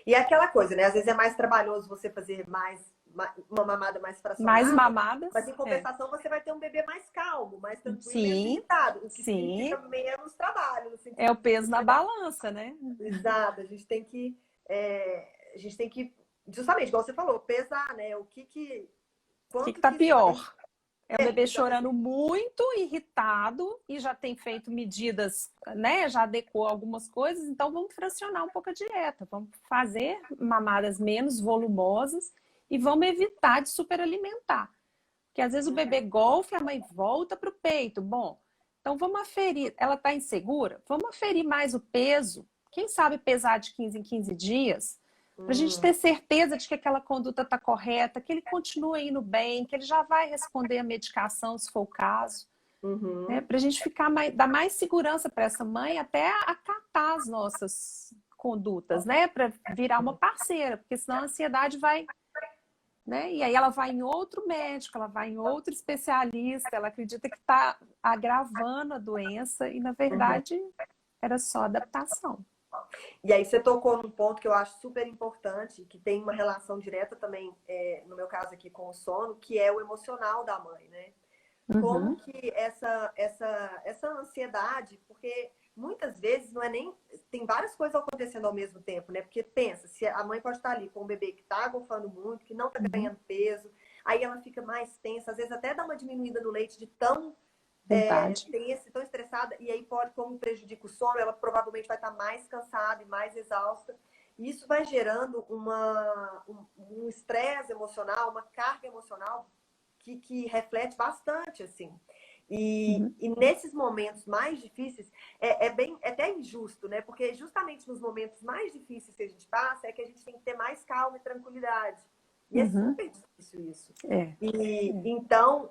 E é aquela coisa, né? Às vezes é mais trabalhoso você fazer uma mamada mais fracionada. Mais mamadas. Mas em compensação você vai ter um bebê mais calmo, mais tranquilo e menos irritado. O que significa menos trabalho. É o peso na balança, né? Exato. A gente tem que, justamente, igual você falou, pesar, né? O que tá pior? É o bebê chorando muito, irritado, e já tem feito medidas, né? Já adequou algumas coisas, então vamos fracionar um pouco a dieta. Vamos fazer mamadas menos volumosas e vamos evitar de superalimentar. Porque às vezes o bebê golfa e a mãe volta para o peito. Bom, então vamos aferir. Ela está insegura? Vamos aferir mais o peso. Quem sabe pesar de 15 em 15 dias? Para a gente ter certeza de que aquela conduta está correta, que ele continua indo bem, que ele já vai responder a medicação, se for o caso. Né? Para a gente dar mais segurança para essa mãe até acatar as nossas condutas, né? Para virar uma parceira, porque senão a ansiedade vai... Né? E aí ela vai em outro médico, ela vai em outro especialista, ela acredita que está agravando a doença e, na verdade, era só adaptação. E aí você tocou num ponto que eu acho super importante, que tem uma relação direta também, no meu caso aqui, com o sono, que é o emocional da mãe, né? Como que essa ansiedade, porque muitas vezes não é nem... Tem várias coisas acontecendo ao mesmo tempo, né? Porque pensa, se a mãe pode estar ali com um bebê que está golfando muito, que não está ganhando peso, aí ela fica mais tensa, às vezes até dá uma diminuída no leite de tão... tão estressada, e aí pode, como prejudica o sono, ela provavelmente vai estar mais cansada e mais exausta. E isso vai gerando um estresse emocional, uma carga emocional que reflete bastante, assim. E nesses momentos mais difíceis, é até injusto, né? Porque justamente nos momentos mais difíceis que a gente passa, é que a gente tem que ter mais calma e tranquilidade. E é super difícil isso. Então,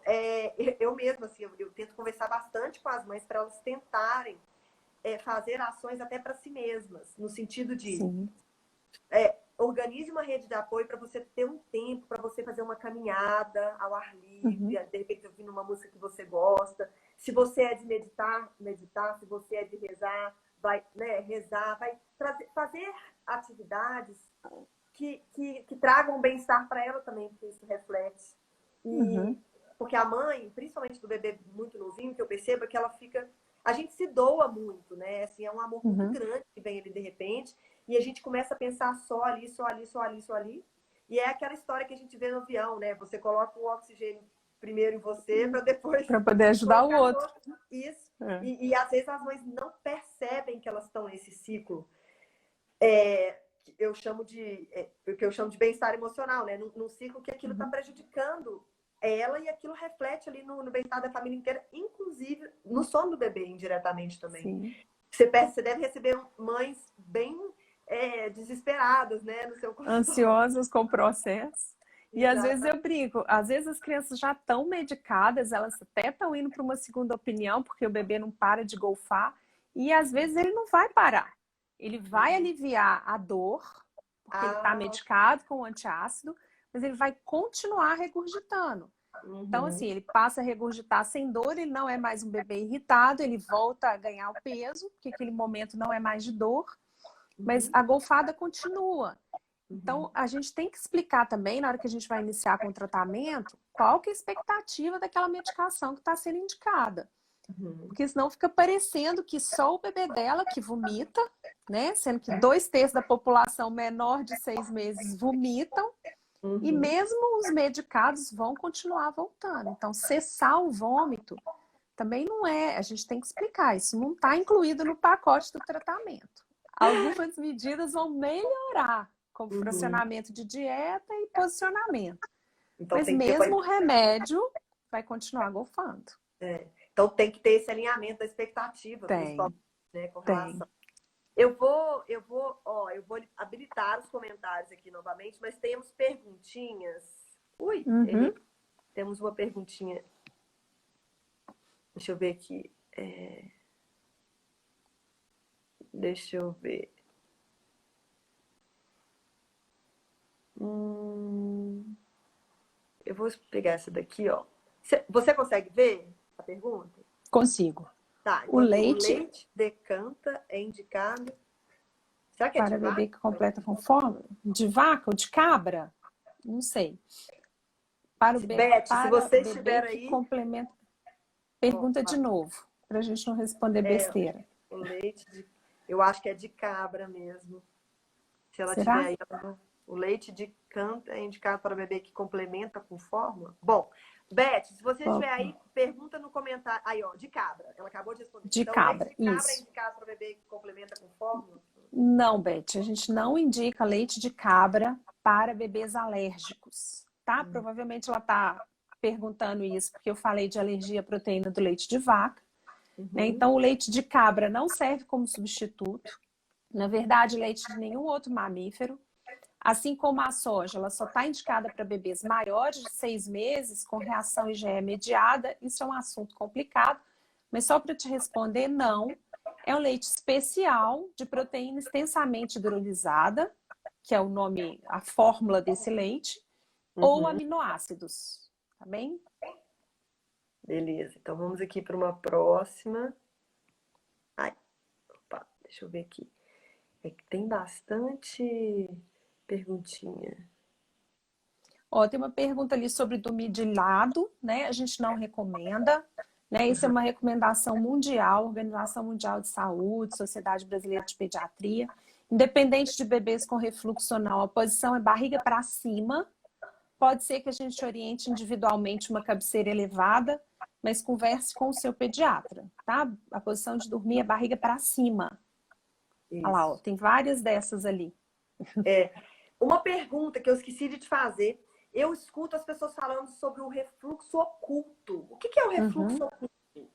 eu mesma, assim, eu tento conversar bastante com as mães para elas tentarem fazer ações até para si mesmas, no sentido de organize uma rede de apoio para você ter um tempo, para você fazer uma caminhada ao ar livre, de repente ouvindo uma música que você gosta. Se você é de meditar, se você é de rezar, vai, né, rezar, vai fazer atividades que tragam bem-estar para ela também, porque isso reflete. Porque a mãe, principalmente do bebê muito novinho, que eu percebo é que ela fica... A gente se doa muito, né? Assim, é um amor muito grande que vem ali de repente, e a gente começa a pensar só ali, só ali, só ali, só ali. E é aquela história que a gente vê no avião, né? Você coloca o oxigênio primeiro em você, para depois... Para poder ajudar o outro. Isso. E às vezes as mães não percebem que elas estão nesse ciclo. Eu chamo de bem-estar emocional, né? Num ciclo que aquilo está prejudicando ela, e aquilo reflete ali no bem-estar da família inteira, inclusive inclusive, no sono do bebê, indiretamente também. Sim. Você deve receber mães bem desesperadas, né, no seu consultório. Ansiosas com o processo. E às vezes Exatamente. eu brinco, às vezes as crianças já estão medicadas, elas até estão indo para uma segunda opinião, porque o bebê não para de golfar, e às vezes ele não vai parar. Ele vai aliviar a dor, porque ele está medicado com o antiácido, mas ele vai continuar regurgitando. Então, assim, ele passa a regurgitar sem dor, ele não é mais um bebê irritado, ele volta a ganhar o peso, porque aquele momento não é mais de dor, mas a golfada continua. Então, a gente tem que explicar também, na hora que a gente vai iniciar com o tratamento, qual que é a expectativa daquela medicação que está sendo indicada. Porque senão fica parecendo que só o bebê dela que vomita, né? Sendo que 2/3 da população menor de 6 meses vomitam, e mesmo os medicados vão continuar voltando. Então, cessar o vômito também não é, a gente tem que explicar, isso não está incluído no pacote do tratamento. Algumas medidas vão melhorar, como fracionamento de dieta e posicionamento. Então, mas mesmo o remédio vai continuar golfando. Então tem que ter esse alinhamento da expectativa, principalmente, né, com relação. Eu vou habilitar os comentários aqui novamente, mas temos perguntinhas. Temos uma perguntinha. Deixa eu ver aqui. Deixa eu ver. Eu vou pegar essa daqui, ó. Você consegue ver a pergunta? Consigo. Tá, então o leite decanta é indicado. Será que é para de vaca? bebê que completa com fome? De vaca ou de cabra? Não sei. Para o bebê, Beth, para se você bebê estiver que aí. complementa. Pergunta de novo, para a gente não responder besteira. O leite eu acho que é de cabra mesmo. Se ela Será? tiver aí. O leite de canta é indicado para bebê que complementa com fórmula? Bom, Beth, se você estiver aí, pergunta no comentário. Aí, ó, de cabra. Ela acabou de responder. De então, cabra, leite de cabra isso. é indicado para bebê que complementa com fórmula? Não, Beth, a gente não indica leite de cabra para bebês alérgicos, tá? Provavelmente ela está perguntando isso porque eu falei de alergia à proteína do leite de vaca. Né? Então, o leite de cabra não serve como substituto. Na verdade, leite de nenhum outro mamífero. Assim como a soja, ela só está indicada para bebês maiores de 6 meses, com reação IgE mediada. Isso é um assunto complicado, mas só para te responder, não. É um leite especial de proteína extensamente hidrolisada, que é o nome, a fórmula desse leite, ou aminoácidos, tá bem? Beleza, então vamos aqui para uma próxima. Deixa eu ver aqui. É que tem bastante perguntinha. Ó, tem uma pergunta ali sobre dormir de lado, né? A gente não recomenda, né? Isso é uma recomendação mundial, Organização Mundial de Saúde, Sociedade Brasileira de Pediatria. Independente de bebês com refluxo ou não, a posição é barriga para cima. Pode ser que a gente oriente individualmente uma cabeceira elevada, mas converse com o seu pediatra, tá? A posição de dormir é barriga para cima. Olha lá, ó, tem várias dessas ali. Uma pergunta que eu esqueci de te fazer. Eu escuto as pessoas falando sobre o refluxo oculto. O que é o refluxo oculto?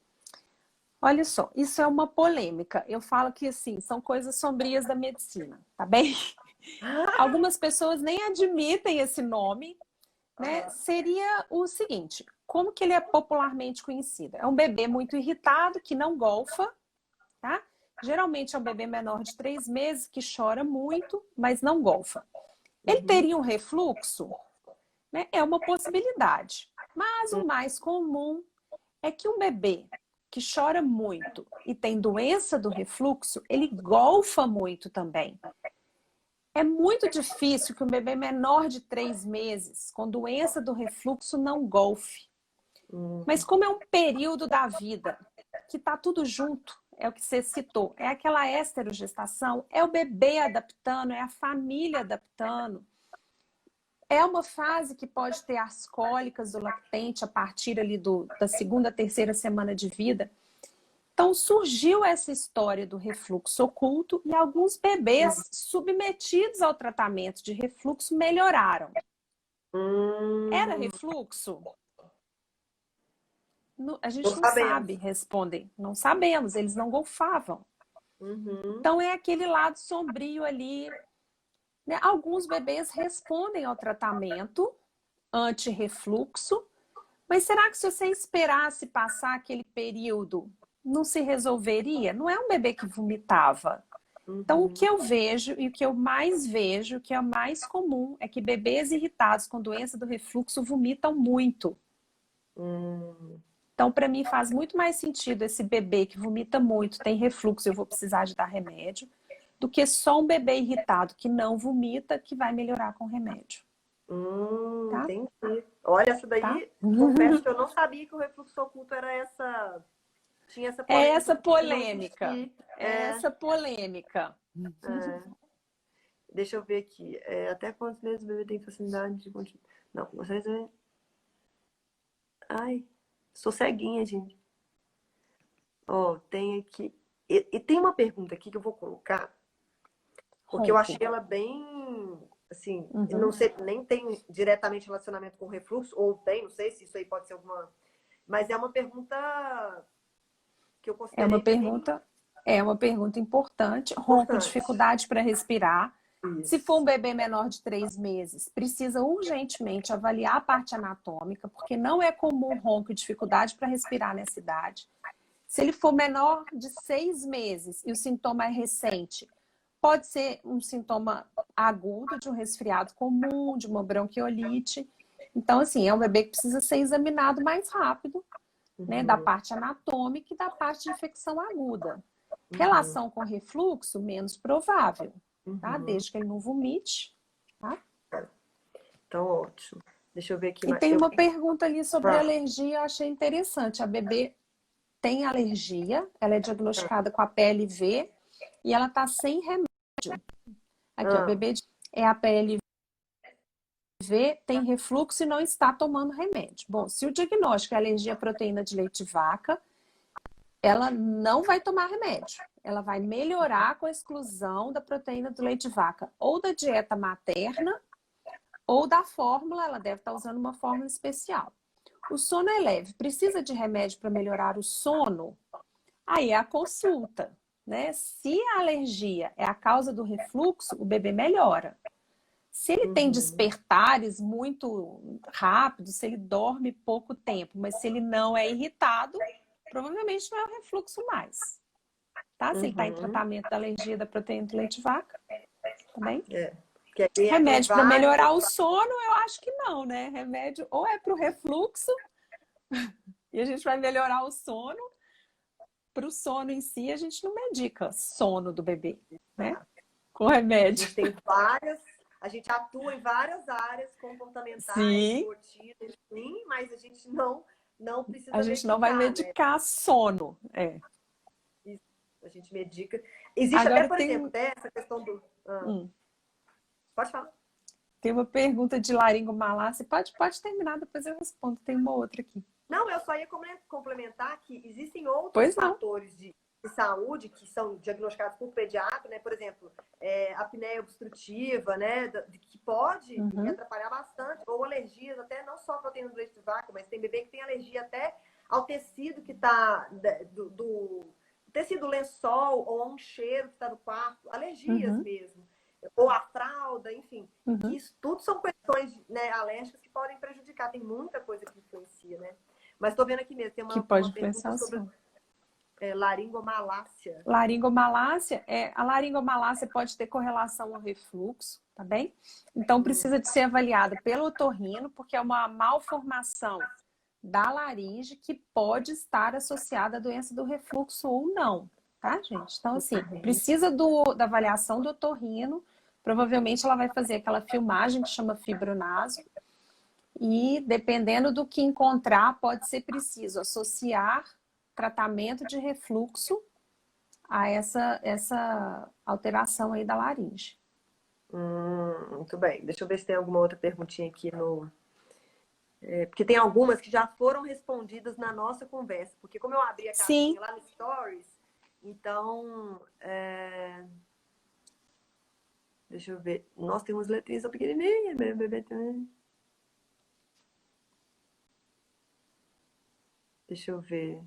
Olha só, isso é uma polêmica. Eu falo que, assim, são coisas sombrias da medicina, tá bem? Algumas pessoas nem admitem esse nome, né? Seria o seguinte, como que ele é popularmente conhecido? É um bebê muito irritado, que não golfa, tá? Geralmente é um bebê menor de 3 meses que chora muito, mas não golfa. Ele teria um refluxo? Né? É uma possibilidade. Mas o mais comum é que um bebê que chora muito e tem doença do refluxo, ele golfa muito também. É muito difícil que um bebê menor de 3 meses com doença do refluxo não golfe. Mas como é um período da vida que está tudo junto, é o que você citou, é aquela esterogestação, é o bebê adaptando, é a família adaptando. É uma fase que pode ter as cólicas do lactente a partir ali da 2ª, 3ª semana de vida. Então surgiu essa história do refluxo oculto e alguns bebês submetidos ao tratamento de refluxo melhoraram. Era refluxo? A Não gente não sabemos. sabe responder. Não sabemos, eles não golfavam. Uhum. Então é aquele lado sombrio ali, né? Alguns bebês respondem ao tratamento anti-refluxo, mas será que se você esperasse passar aquele período, não se resolveria? Não é um bebê que vomitava. Então, o Uhum. que eu vejo e o que eu mais vejo, que é mais comum, é que bebês irritados com doença do refluxo vomitam muito. Então, para mim, faz muito mais sentido esse bebê que vomita muito, tem refluxo, eu vou precisar de dar remédio, do que só um bebê irritado que não vomita, que vai melhorar com remédio. Tá? Entendi. Olha, essa Tá? daí, confesso que eu não sabia que o refluxo oculto era essa. Tinha essa É polêmica essa de não polêmica. existir. É essa polêmica. É. Deixa eu ver aqui. Até quantos meses o bebê tem facilidade de continuar? Não, vocês. Ai, sou ceguinha, gente. Ó, tem aqui. E tem uma pergunta aqui que eu vou colocar, porque eu achei Ronco. ela bem. Assim, Uhum. não sei, nem tem diretamente relacionamento com refluxo, ou tem, não sei se isso aí pode ser alguma. Mas é uma pergunta que eu É uma considerei bem pergunta, é uma pergunta importante. Ronco, importante. dificuldade para respirar. Se for um Isso. bebê menor de 3 meses, precisa urgentemente avaliar a parte anatômica, porque não é comum ronco e dificuldade para respirar nessa idade. Se ele for menor de 6 meses e o sintoma é recente, pode ser um sintoma agudo de um resfriado comum, de uma bronquiolite. Então, assim, é um bebê que precisa ser examinado mais rápido, né, da Uhum, parte anatômica e da parte de infecção aguda. uhum, Relação com refluxo, menos provável, tá? uhum. Desde que ele não vomite, tá? Então, ótimo. Deixa eu ver aqui E mais. tem uma pergunta ali sobre Ah, alergia, eu achei interessante. A bebê tem alergia, ela é diagnosticada com a PLV e ela está sem remédio. Aqui, ó, ah, bebê é a PLV, tem refluxo e não está tomando remédio. Bom, se o diagnóstico é alergia à proteína de leite de vaca, ela não vai tomar remédio. Ela vai melhorar com a exclusão da proteína do leite de vaca, ou da dieta materna, ou da fórmula, ela deve estar usando uma fórmula especial. O sono é leve, precisa de remédio para melhorar o sono? Aí é a consulta, né? Se a alergia é a causa do refluxo, o bebê melhora. Se ele tem uhum, despertares muito rápidos, se ele dorme pouco tempo, mas se ele não é irritado, provavelmente não é o refluxo mais. Tá? Se ele está em uhum. tratamento da alergia da proteína do leite de vaca, tá bem? É. Porque aí tem Remédio para vários melhorar o outros. sono, eu acho que não, né? Remédio ou é para o refluxo, e a gente vai melhorar o sono. Para o sono em si, a gente não medica sono do bebê, né? Com A remédio. gente tem várias, a gente atua em várias áreas comportamentais, Sim, esportivas, sim, mas a gente não a precisa gente não vai medicar, né? medicar sono. É. Isso, a gente medica. Existe até, Agora por exemplo, tem, até essa questão do. hum, Pode falar. tem uma pergunta de laringomalácia. Pode terminar, depois eu respondo. Tem uma outra aqui. Não, eu só ia complementar que existem outros Pois não. fatores de saúde que são diagnosticados por pediatra, né? Por exemplo, a apneia obstrutiva, né? Que pode Uhum, atrapalhar bastante, ou alergias, até não só proteína do leite de vaca, mas tem bebê que tem alergia até ao tecido que está do tecido lençol ou a um cheiro que está no quarto, alergias uhum, mesmo, ou a fralda, enfim. Que uhum. isso tudo são questões, né, alérgicas que podem prejudicar. Tem muita coisa que influencia, né? Mas estou vendo aqui mesmo, tem Que uma pode pergunta influenciar o sobre sono. laringomalácia. Laringomalácia, a laringomalácia pode ter correlação ao refluxo, tá bem? Então precisa de ser avaliada pelo otorrino, porque é uma malformação da laringe que pode estar associada à doença do refluxo ou não, tá, gente? Então, assim, precisa da avaliação do otorrino, provavelmente ela vai fazer aquela filmagem que chama fibronaso, e dependendo do que encontrar, pode ser preciso associar tratamento de refluxo a essa alteração aí da laringe. Muito bem. Deixa eu ver se tem alguma outra perguntinha aqui no. Porque tem algumas que já foram respondidas na nossa conversa. Porque como eu abri a Sim, caixinha lá no Stories, então. Deixa eu ver. Nossa, tem umas letrinhas tão pequenininhas, meu bebê também. Deixa eu ver.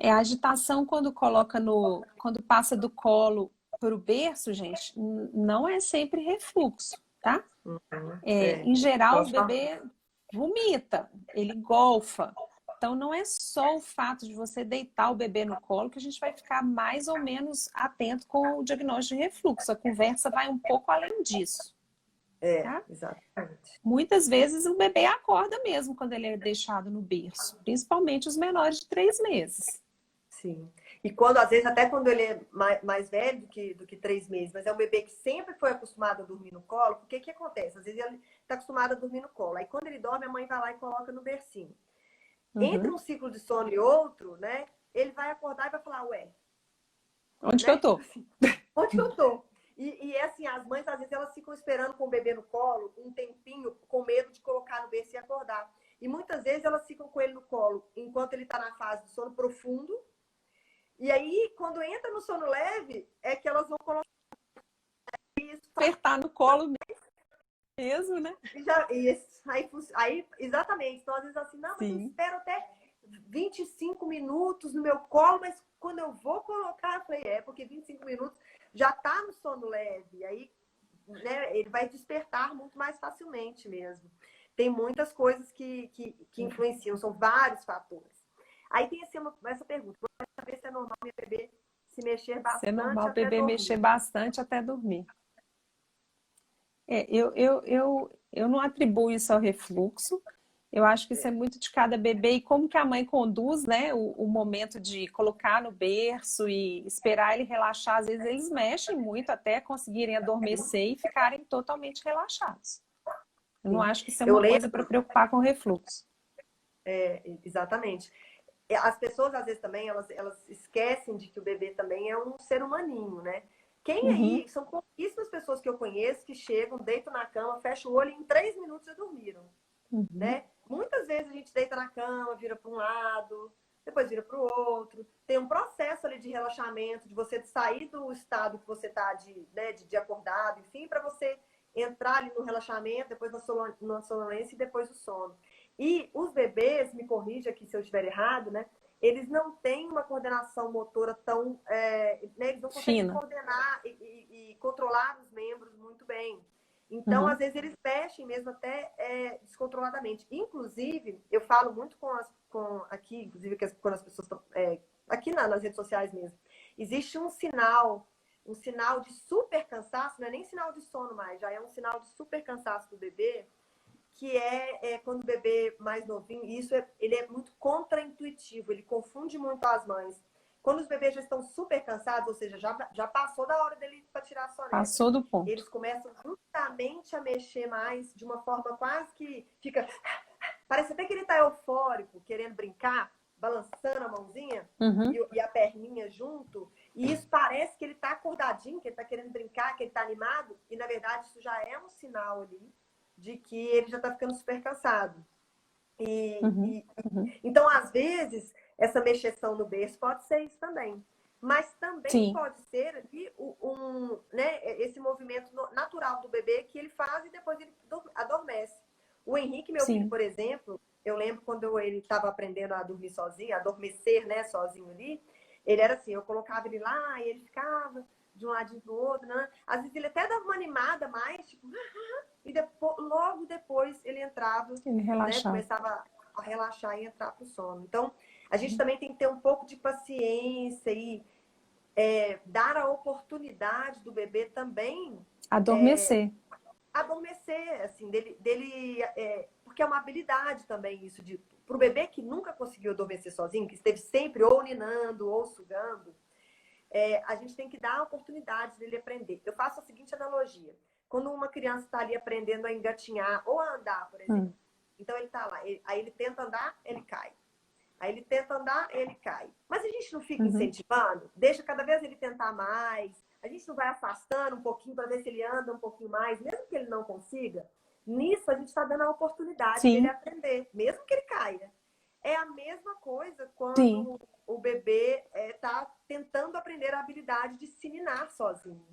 A agitação quando coloca quando passa do colo para o berço, gente, não é sempre refluxo, tá? Em geral, o Posso falar? bebê vomita, ele golfa. Então, não é só o fato de você deitar o bebê no colo que a gente vai ficar mais ou menos atento com o diagnóstico de refluxo. A conversa vai um pouco além disso. Tá? Exatamente. Muitas vezes o bebê acorda mesmo quando ele é deixado no berço, principalmente os menores de 3 meses. Sim. E quando, às vezes, até quando ele é mais velho do que 3 meses, mas é um bebê que sempre foi acostumado a dormir no colo, o que que acontece? Às vezes ele está acostumado a dormir no colo. Aí quando ele dorme, a mãe vai lá e coloca no bercinho. Entre um ciclo de sono e outro, né? Ele vai acordar e vai falar, ué, Onde que né? eu tô? Tipo assim, onde que eu tô? E é assim, as mães, às vezes, elas ficam esperando com o bebê no colo um tempinho, com medo de colocar no berço e acordar. E muitas vezes elas ficam com ele no colo enquanto ele está na fase do sono profundo. E aí, quando entra no sono leve, é que elas vão colocar isso. Apertar no colo mesmo, né? Aí, exatamente. Então, às vezes, assim, não, mas eu Sim. espero até 25 minutos no meu colo, mas quando eu vou colocar, eu falei, porque 25 minutos já tá no sono leve. Aí, né, ele vai despertar muito mais facilmente mesmo. Tem muitas coisas que influenciam, são vários fatores. Aí tem assim, essa pergunta, vou saber se é normal meu bebê se mexer Se é bastante normal o até bebê mexer dormir. bastante até dormir. Eu não atribuo isso ao refluxo. Eu acho que isso é muito de cada bebê e como que a mãe conduz, né, o momento de colocar no berço e esperar ele relaxar. Às vezes eles mexem muito até conseguirem adormecer e ficarem totalmente relaxados. Eu não Sim. acho que isso é Eu uma coisa para lembro, preocupar com refluxo. exatamente. As pessoas, às vezes, também, elas esquecem de que o bebê também é um ser humaninho, né? Quem Uhum, aí, são pouquíssimas pessoas que eu conheço que chegam, deitam na cama, fecham o olho e em 3 minutos já dormiram, uhum, né? Muitas vezes a gente deita na cama, vira para um lado, depois vira para o outro. Tem um processo ali de relaxamento, de você sair do estado que você está né, de acordado, enfim, para você entrar ali no relaxamento, depois na sonolência e depois o sono. E os bebês, me corrija aqui se eu estiver errado, né? Eles não têm uma coordenação motora tão. Né, eles não conseguem fina. coordenar e controlar os membros muito bem. Então, às Uhum, vezes, eles mexem mesmo até descontroladamente. Inclusive, eu falo muito aqui, inclusive, quando as pessoas estão. Aqui nas redes sociais mesmo. Existe um sinal de super cansaço, não é nem sinal de sono mais, já é um sinal de super cansaço do bebê, que quando o bebê mais novinho, ele é muito contraintuitivo, ele confunde muito as mães. Quando os bebês já estão super cansados, ou seja, já passou da hora dele para tirar a soneca, passou do ponto. eles começam justamente a mexer mais de uma forma quase que fica. Parece até que ele está eufórico, querendo brincar, balançando a mãozinha Uhum, e a perninha junto. E isso parece que ele está acordadinho, que ele está querendo brincar, que ele está animado. E na verdade isso já é um sinal ali de que ele já está ficando super cansado. uhum, uhum. Então, às vezes, essa mexeção no berço pode ser isso também. Mas também Sim, pode ser ali né, esse movimento natural do bebê que ele faz e depois ele adormece. O Henrique, meu filho, sim. por exemplo, eu lembro quando ele estava aprendendo a dormir sozinho, a adormecer, né, sozinho ali, ele era assim, eu colocava ele lá e ele ficava de um ladinho pro outro, né? Às vezes ele até dava uma animada mais, tipo, e logo depois ele entrava, Ele né, relaxar. começava a relaxar e entrar pro sono. Então, a gente também tem que ter um pouco de paciência e dar a oportunidade do bebê também Adormecer. adormecer, assim, porque é uma habilidade também isso para o bebê que nunca conseguiu adormecer sozinho, que esteve sempre ou ninando ou sugando, a gente tem que dar a oportunidade dele aprender. Eu faço a seguinte analogia: quando uma criança está ali aprendendo a engatinhar ou a andar, por exemplo, Hum, então ele está lá, aí ele tenta andar, ele cai. Aí ele tenta andar, ele cai. Mas a gente não fica uhum. incentivando, deixa cada vez ele tentar mais, a gente não vai afastando um pouquinho para ver se ele anda um pouquinho mais, mesmo que ele não consiga. Nisso a gente está dando a oportunidade dele Sim, aprender, mesmo que ele caia. É a mesma coisa sim. quando o bebê está tentando aprender a habilidade de se ninar sozinho,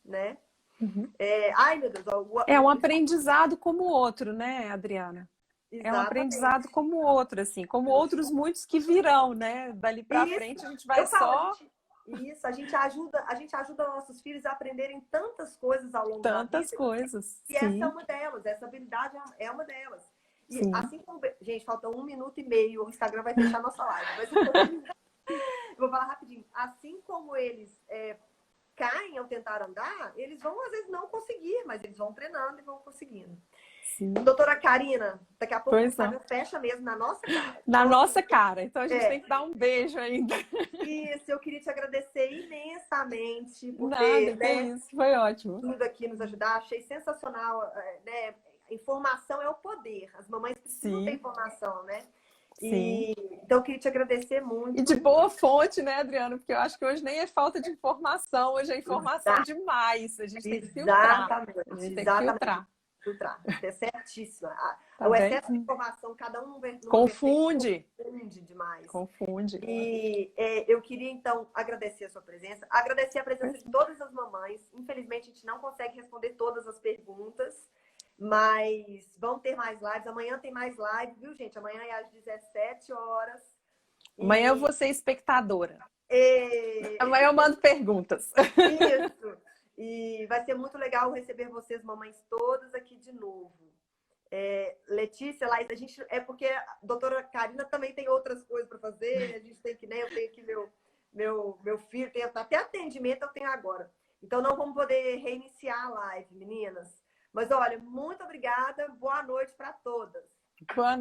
né? Uhum. Ai, meu Deus, É um aprendizado como o outro, né, Adriana? É um Exatamente. aprendizado como outro, assim, como outros muitos que virão, né? Dali para Isso, frente a gente eu vai falo, só isso, a gente ajuda nossos filhos a aprenderem tantas coisas ao longo da tantas vida, coisas. e essa é Sim, uma delas, essa habilidade é uma delas. E sim. assim como, gente, falta 1 minuto e meio, o Instagram vai fechar nossa live, mas eu vou falar rapidinho. Assim como eles caem ao tentar andar, eles vão às vezes não conseguir, mas eles vão treinando e vão conseguindo. Sim. Doutora Karina, daqui a pouco o Pois não. Instagram fecha mesmo na nossa cara. Na Então, assim, nossa cara. Então a gente tem é, que dar um beijo ainda. isso, eu queria te agradecer imensamente por Nada, ter, que né, isso. Foi ótimo. tudo aqui nos ajudar. Achei sensacional, né? Informação é o poder. As mamães precisam ter Sim, informação, né? sim. E então eu queria te agradecer E de muito. boa fonte, né, Adriano? Porque eu acho que hoje nem é falta de informação, hoje é informação Exa- demais. A gente tem que filtrar. A Exatamente, gente tem que exatamente. filtrar. Filtrar. Você é certíssima. Tá O bem? excesso de informação, cada um numa vertente, Confunde. confunde demais. Confunde. E eu queria, então, agradecer a sua presença, agradecer a presença Pois de todas as mamães. Infelizmente, a gente não consegue responder todas as perguntas, mas vão ter mais lives. Amanhã tem mais live, viu, gente? Amanhã é às 17 horas. amanhã eu E, vou ser espectadora. e Amanhã eu mando perguntas. isso. E vai ser muito legal receber vocês, mamães, todas aqui de novo. Letícia, Laís, a gente é porque a doutora Karina também tem outras coisas para fazer, a gente tem que, né? Eu tenho que meu filho, tem até atendimento eu tenho agora. Então não vamos poder reiniciar a live, meninas. Mas olha, muito obrigada, boa noite para todas. Boa